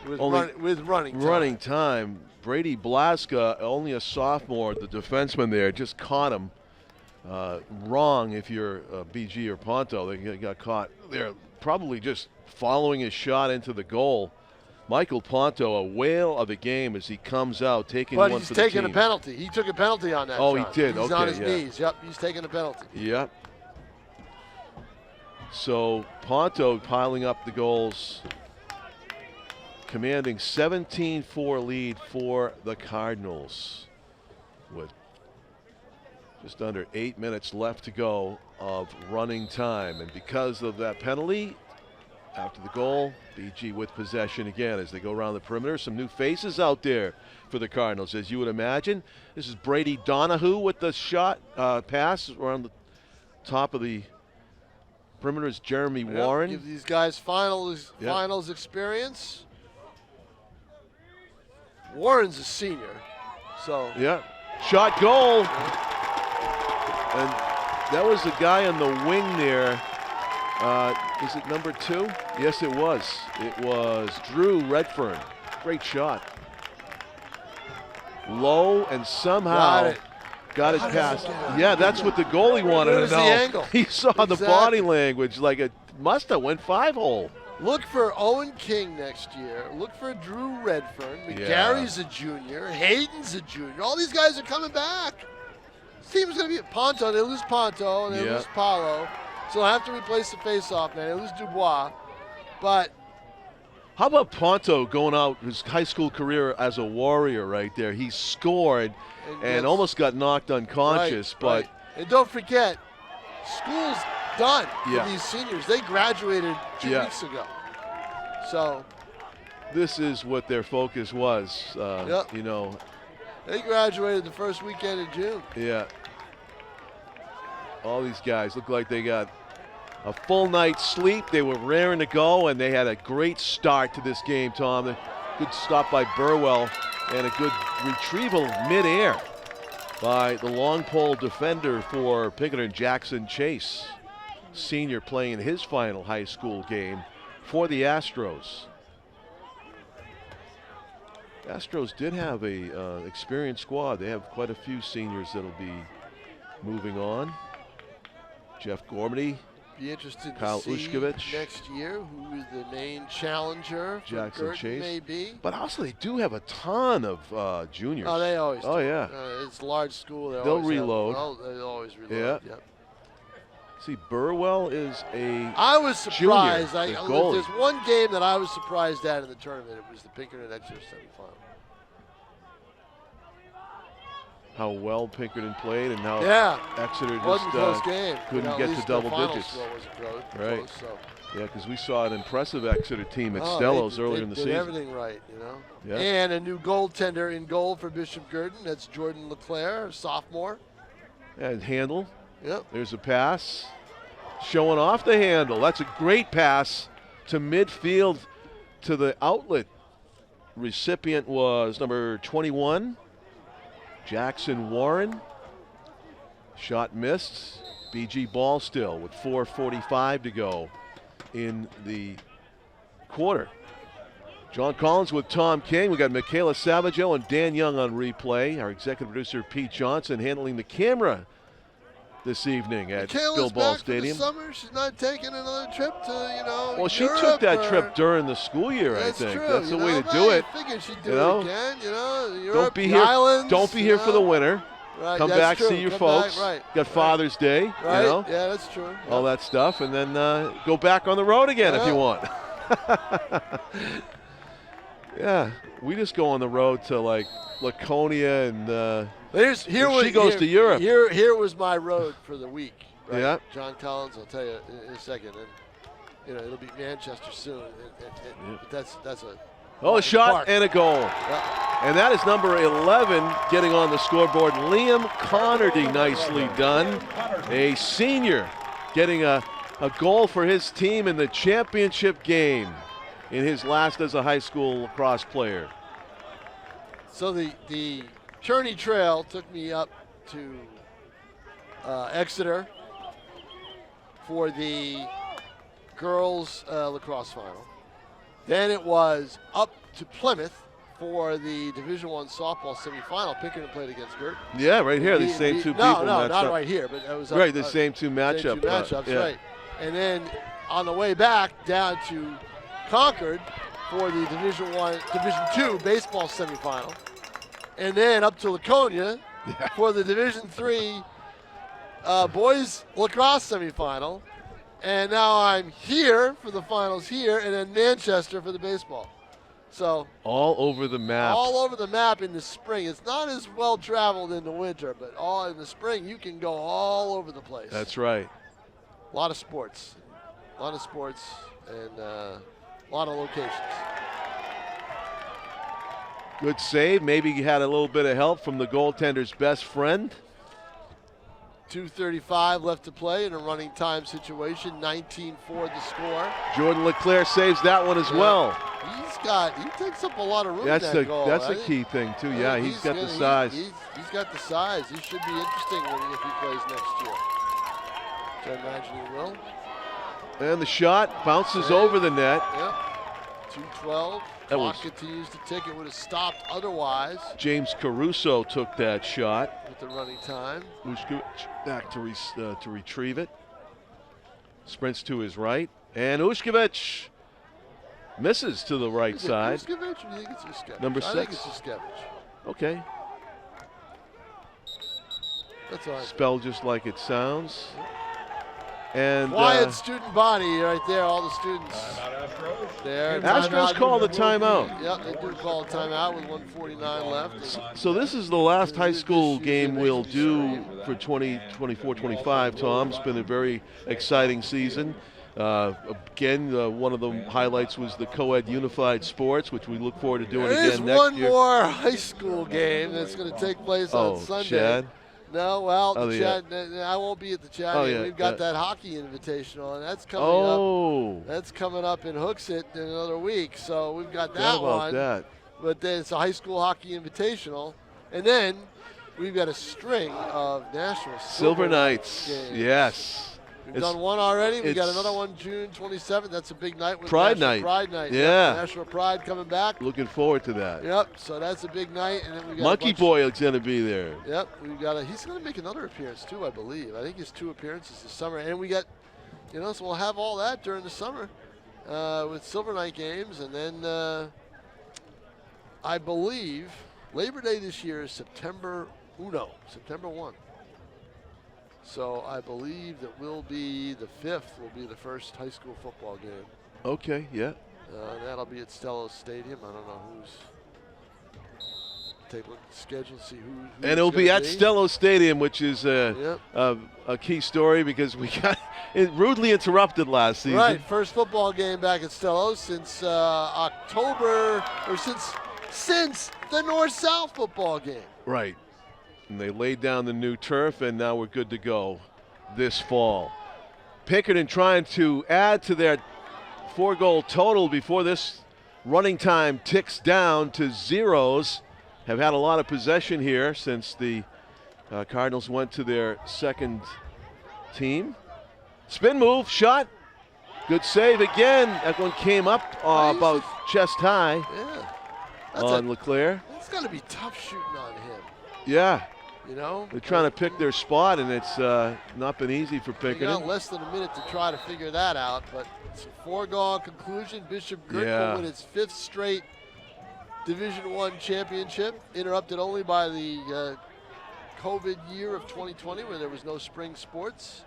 With running time. Brady Blaska, only a sophomore, the defenseman there, just caught him wrong if you're BG or Ponto. They got caught there, probably just following his shot into the goal. Michael Ponto, a whale of a game as he comes out, taking one for the team. But he's taking a penalty. He took a penalty on that. Oh, shot. he did. He's on his knees. Yep, he's taking a penalty. Yep. So Ponto piling up the goals, commanding 17-4 lead for the Cardinals with just under 8 minutes left to go of running time. And because of that penalty, after the goal, BG with possession again as they go around the perimeter. Some new faces out there for the Cardinals, as you would imagine. This is Brady Donahue with the shot pass around the top of the perimeter is Jeremy Warren. Give these guys finals experience. Warren's a senior, so. Yeah, shot goal. And that was the guy on the wing there. Is it number 2? Yes, it was. It was Drew Redfern. Great shot. Low and somehow got it past. Yeah, that's what the goalie wanted to know. The angle? He saw the body language like it must have went 5-hole. Look for Owen King next year. Look for Drew Redfern. McGarry's a junior. Hayden's a junior. All these guys are coming back. This team's going to be Ponto. They lose Ponto and they lose Paulo. So they'll have to replace the face-off man. They lose Dubois. But how about Ponto going out his high school career as a Warrior right there? He scored and almost got knocked unconscious. And don't forget, school's done for Yeah. these seniors. They graduated 2 weeks ago. So this is what their focus was, you know. They graduated the first weekend in June. Yeah. All these guys look like they got a full night's sleep. They were raring to go, and they had a great start to this game, Tom. A good stop by Burwell and a good retrieval midair. by the long pole defender for Pinkerton, Jackson Chase, senior, playing his final high school game for the Astros. Astros did have a experienced squad. They have quite a few seniors that'll be moving on. Jeff Gormley, Be interested Kyle to see Ushkovich. next year who the main challenger for Jackson Guertin Chase. may be. But also they do have a ton of juniors. Oh, they always Oh, do. yeah. It's a large school. They'll always have- reload. they'll always reload. Yeah. Yep. See, Burwell is a I was surprised. junior, If the goalie. there's one game that I was surprised at in the tournament, it was the Pinkerton Exeter semifinal. how well Pinkerton played and how Yeah. Exeter just Wasn't a close game. couldn't At get least to double the final digits. score wasn't Right. close, so. Yeah, because we saw an impressive Exeter team at Oh, Stellos they earlier in the did season. everything right, you know. Yeah. And a new goaltender in goal for Bishop Guertin. That's Jordan LeClaire, a sophomore. And handle. Yep. There's a pass. Showing off the handle. That's a great pass to midfield to the outlet. Recipient was number 21, Jackson Warren. Shot missed. BG ball still with 4:45 to go in the quarter. John Collins with Tom King. We got Michaela Savaggio and Dan Young on replay. Our executive producer Pete Johnson handling the camera this evening at Michaela's Bill Ball back Stadium. For the summer. She's not taking another trip to, Well, she Europe took that or- trip during the school year, That's I think. true. That's the you way know, to do it. I figured she'd do You know? it again. Europe, Don't be the here. Islands, Don't be here for the winter. Right, Come that's back, true. see your Come folks. back, right, Got Father's Day, Right. you know, Yeah, that's true. all that stuff, and then go back on the road again if you want. Yeah, we just go on the road to like Laconia and she goes to Europe. Here was my road for the week. Right? Yeah. John Collins, I'll tell you in a second, and it'll be Manchester soon. But that's a Oh, a shot park. and a goal. Yeah. And that is number 11 getting on the scoreboard. Liam Connerty, nicely done. A senior getting a goal for his team in the championship game in his last as a high school lacrosse player. So the Kearney Trail took me up to Exeter for the girls lacrosse final. Then it was up to Plymouth for the Division I softball semifinal. Pinkerton played against Guertin. Yeah, right here. The same two people. No, matched not up. right here, but it was right. The same two same matchup. two matchups, yeah. right? And then on the way back down to Concord for the Division II baseball semifinal, and then up to Laconia for the Division III boys lacrosse semifinal. And now I'm here for the finals here, and then Manchester for the baseball. So all over the map. all over the map in the spring. It's not as well traveled in the winter, but all in the spring you can go all over the place. That's right. A lot of sports, and a lot of locations. Good save. Maybe he had a little bit of help from the goaltender's best friend. 2:35 left to play in a running time situation. 19-4 the score. Jordan LeClaire saves that one as well. He takes up a lot of room That's in that the goal. that's I a think- key thing too. Yeah, I think he's got the gonna- size. He's got the size. He should be interesting if he plays next year. Which I imagine he will. And the shot bounces over the net. Yep. 2:12. That Clock was- continues to tick. It would have stopped otherwise James Caruso took that shot. with the running time. Ushkovich back to retrieve it. Sprints to his right. And Ushkovich misses to the right Is it side. Ushkovich or do you think it's Ushkovich? Number I think 6. it's Ushkovich. Okay. That's all right. Spelled just like it sounds. And Quiet student body right there, all the students. There. Astros call the timeout. Yep, they do call a timeout with 1:49 left. So this is the last high school game we'll do for 2024-25, Tom. It's been a very exciting season. Again, one of the highlights was the co-ed unified sports, which we look forward to doing There is again next one year. more high school game that's going to take place on Sunday. Chad? No, well, Oh, the yeah. Chad, I won't be at the Chad. Oh, yeah, We've got yeah. that hockey invitational, and that's coming Oh. up. That's coming up in Hooksett in another week. So we've got Forgot that about one. that. But then it's a high school hockey invitational, and then we've got a string of Nashua Silver Knights. games. Yes. We've done one already. We got another one June 27th. That's a big night with Pride Nashua Night. Pride Night. Yeah. Nashua Pride coming back. Looking forward to that. Yep. So that's a big night, and then we got Monkey Boy is going to be there. Yep. We got. He's going to make another appearance too, I believe. I think his 2 appearances this summer, and we got, so we'll have all that during the summer with Silver Night games, and then I believe Labor Day this year is September 1. So I believe that will be the 5th will be the first high school football game. Okay, yeah. That'll be at Stello Stadium. I don't know who's. Take a look at the schedule, see who. And it'll be at Stello Stadium, which is a key story because we got it rudely interrupted last season. Right, first football game back at Stello since October, or since the North-South football game. Right. And they laid down the new turf, and now we're good to go this fall. Pinkerton trying to add to their 4-goal total before this running time ticks down to zeros. Have had a lot of possession here since the Cardinals went to their second team. Spin move, shot. Good save again. That one came up about chest high on Leclerc. It's going to be tough shooting on him. Yeah. They're trying to pick their spot, and it's not been easy for Pinkerton. They got less than a minute to try to figure that out, but it's a foregone conclusion. Bishop Guertin will win its 5th straight Division I championship, interrupted only by the COVID year of 2020 where there was no spring sports.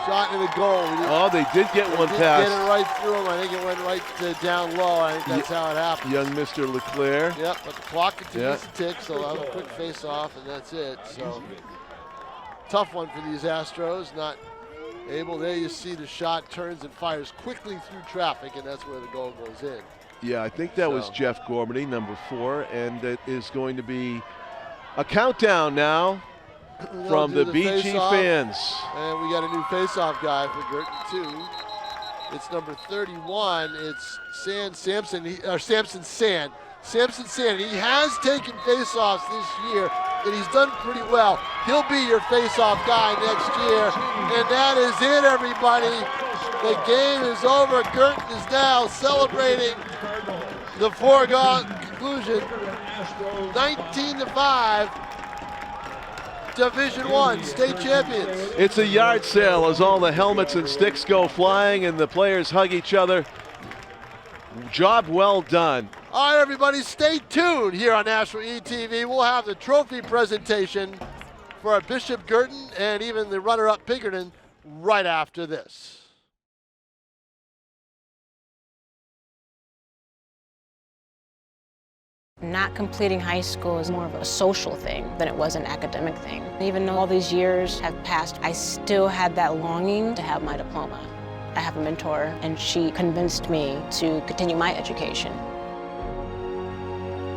Shot in the goal. They did get one pass. Get it right through him. I think it went right down low. I think that's how it happened. Young Mr. Leclerc. Yep, but the clock continues to tick, so I'll have a quick face-off, and that's it. So tough one for these Astros. Not able. There you see the shot turns and fires quickly through traffic, and that's where the goal goes in. Yeah, I think that was Jeff Gormady, number 4, and it is going to be a countdown now from the BG fans. And we got a new face-off guy for Guertin too. It's number 31. It's Samson Sand. Samson Sand. He has taken face-offs this year, and he's done pretty well. He'll be your face-off guy next year. And that is it, everybody. The game is over. Guertin is now celebrating the foregone conclusion. 19-5. Division I state champions. It's a yard sale as all the helmets and sticks go flying and the players hug each other. Job well done. All right, everybody, stay tuned here on Nashua ETV. We'll have the trophy presentation for our Bishop Guertin and even the runner-up Pinkerton right after this. Not completing high school is more of a social thing than it was an academic thing. Even though all these years have passed, I still had that longing to have my diploma. I have a mentor, and she convinced me to continue my education.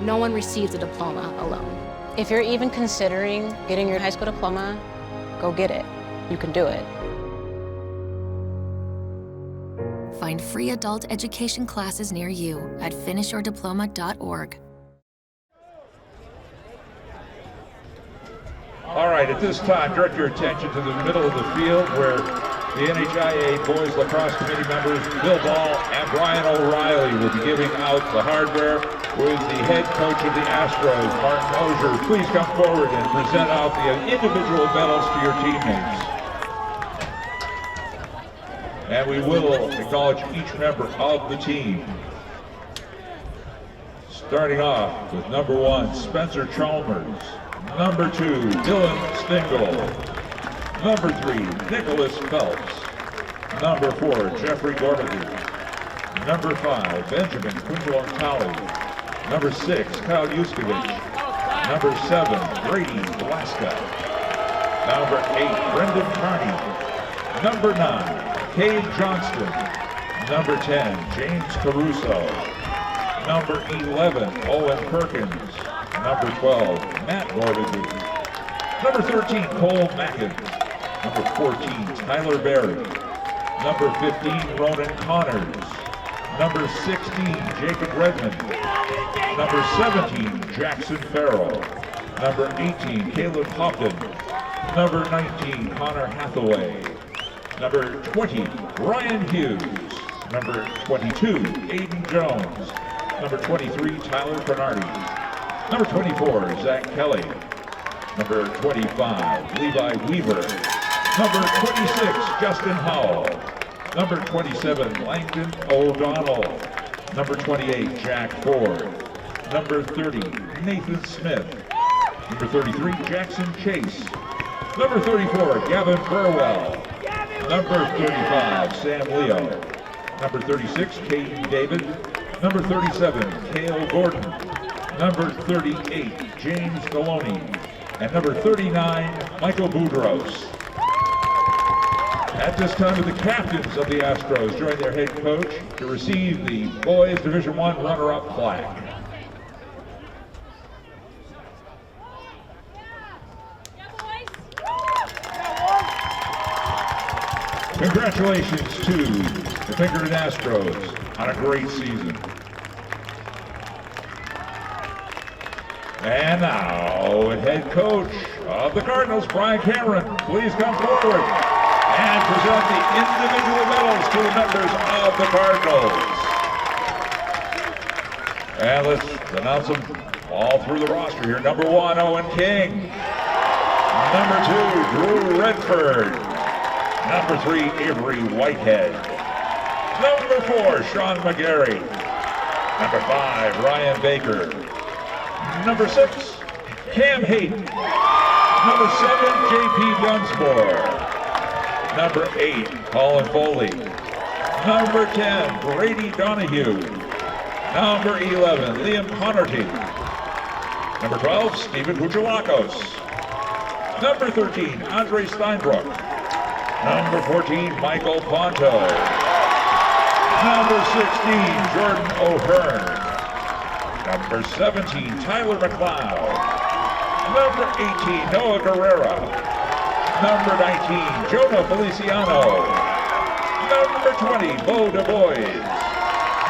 No one receives a diploma alone. If you're even considering getting your high school diploma, go get it. You can do it. Find free adult education classes near you at finishyourdiploma.org. All right, at this time, direct your attention to the middle of the field where the NHIAA Boys Lacrosse Committee members Bill Ball and Brian O'Reilly will be giving out the hardware with the head coach of the Astros, Martin Osier. Please come forward and present out the individual medals to your teammates. And we will acknowledge each member of the team. Starting off with number 1, Spencer Chalmers. Number 2, Dylan Stingle. Number 3, Nicholas Phelps. Number 4, Jeffrey Gormady. Number 5, Benjamin Kunduantali. Number 6, Kyle Yuskevich. Number 7, Brady Blaska. Number 8, Brendan Carney. Number 9, Cade Johnston. Number 10, James Caruso. Number 11, Owen Perkins. Number 12, Matt Normandy. Number 13, Cole Mackin. Number 14, Tyler Berry. Number 15, Ronan Connors. Number 16, Jacob Redmond. Number 17, Jackson Farrell. Number 18, Caleb Hopton. Number 19, Connor Hathaway. Number 20, Ryan Hughes. Number 22, Aiden Jones. Number 23, Tyler Bernardi. Number 24, Zach Kelly. Number 25, Levi Weaver. Number 26, Justin Howell. Number 27, Langdon O'Donnell. Number 28, Jack Ford. Number 30, Nathan Smith. Number 33, Jackson Chase. Number 34, Gavin Burwell. Number 35, Sam Leo. Number 36, Caden David. Number 37, Cale Gordon. Number 38, James Galoni. And number 39, Michael Boudros. At this time, the captains of the Astros join their head coach to receive the Boys Division I runner-up plaque. Congratulations to the Pinkerton Astros on a great season. And now, head coach of the Cardinals, Brian Cameron, please come forward and present the individual medals to the members of the Cardinals. And let's announce them all through the roster here. Number 1, Owen King. Number 2, Drew Redford. Number 3, Avery Whitehead. Number 4, Sean McGarry. Number 5, Ryan Baker. Number 6, Cam Hayden. Number 7, JP Dunsmore. Number 8, Colin Foley. Number 10, Brady Donahue. Number 11, Liam Connerty. Number 12, Stephen Kuchalakos. Number 13, Andre Steinbrook. Number 14, Michael Ponto. Number 16, Jordan O'Hearn. Number 17, Tyler McLeod. Number 18, Noah Guerrera. Number 19, Jonah Feliciano. Number 20, Bo Du Bois.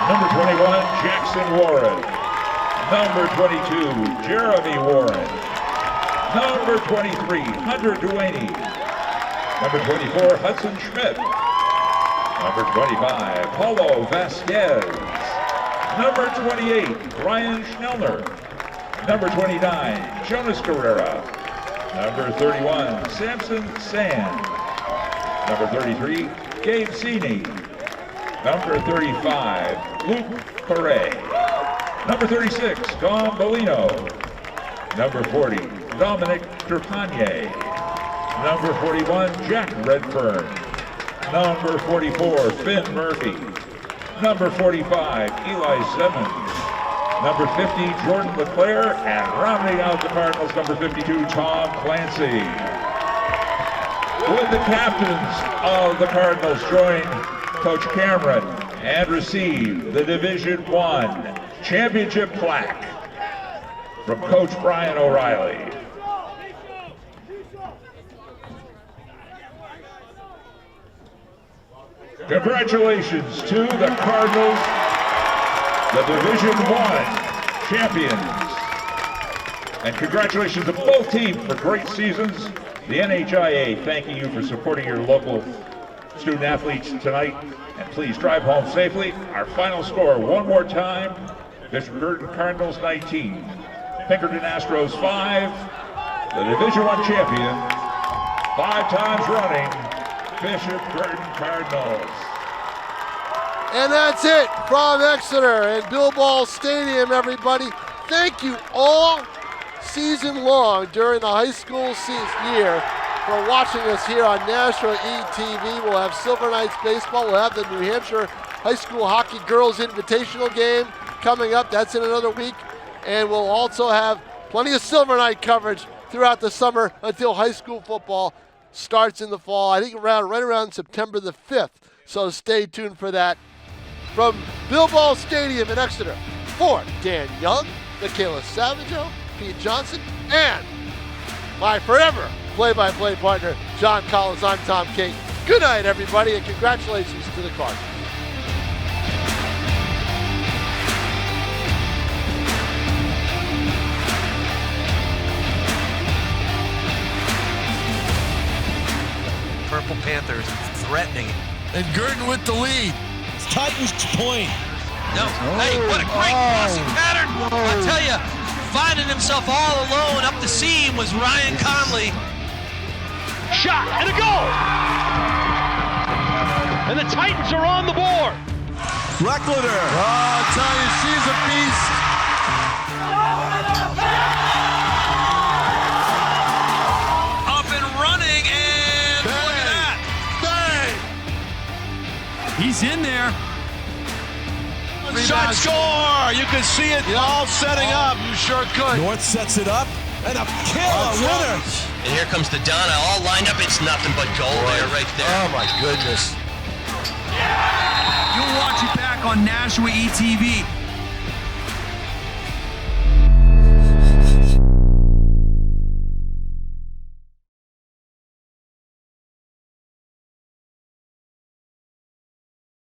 Number 21, Jackson Warren. Number 22, Jeremy Warren. Number 23, Hunter Duaney. Number 24, Hudson Schmidt. Number 25, Paulo Vasquez. Number 28, Ryan Schnellner. Number 29, Jonas Guerrera. Number 31, Samson Sand. Number 33, Gabe Sini. Number 35, Luke Perret. Number 36, Dom Bolino. Number 40, Dominic Trepanier. Number 41, Jack Redfern. Number 44, Finn Murphy. Number 45, Eli Simmons. Number 50, Jordan LeClaire. And rounding out the Cardinals, number 52, Tom Clancy. Would the captains of the Cardinals join Coach Cameron and receive the Division I championship plaque from Coach Brian O'Reilly. Congratulations to the Cardinals, the Division I champions. And congratulations to both teams for great seasons. The NHIAA thanking you for supporting your local student athletes tonight. And please drive home safely. Our final score one more time. Bishop Guertin Cardinals 19, Pinkerton Astros 5. The Division I champion, 5 times running, Bishop Guertin Cardinals. And that's it from Exeter and Bilball Stadium, everybody. Thank you all season long during the high school year for watching us here on Nashua ETV. We'll have Silver Knights baseball. We'll have the New Hampshire High School Hockey Girls Invitational game coming up. That's in another week. And we'll also have plenty of Silver Knight coverage throughout the summer until high school football starts in the fall. I think right around September the 5th. So stay tuned for that. From Bilball Stadium in Exeter, for Dan Young, Michaela Savageau, Pete Johnson, and my forever play-by-play partner, John Collins, I'm Tom King. Good night, everybody, and congratulations to the Cardinals. Panthers threatening. And Guertin with the lead. Titans point. No. Hey, what a great crossing pattern. I tell you, finding himself all alone up the seam was Ryan Conley. Shot and a goal. And the Titans are on the board. Reckler. Oh, I tell you, she's a beast. Up and running, and look at that. Bang. He's in there. Shot score! You can see it all setting up. You sure could. North sets it up, and a killer winner. And here comes the Donna, all lined up. It's nothing but goal there, right there. Oh my goodness. You'll watch it back on Nashua ETV.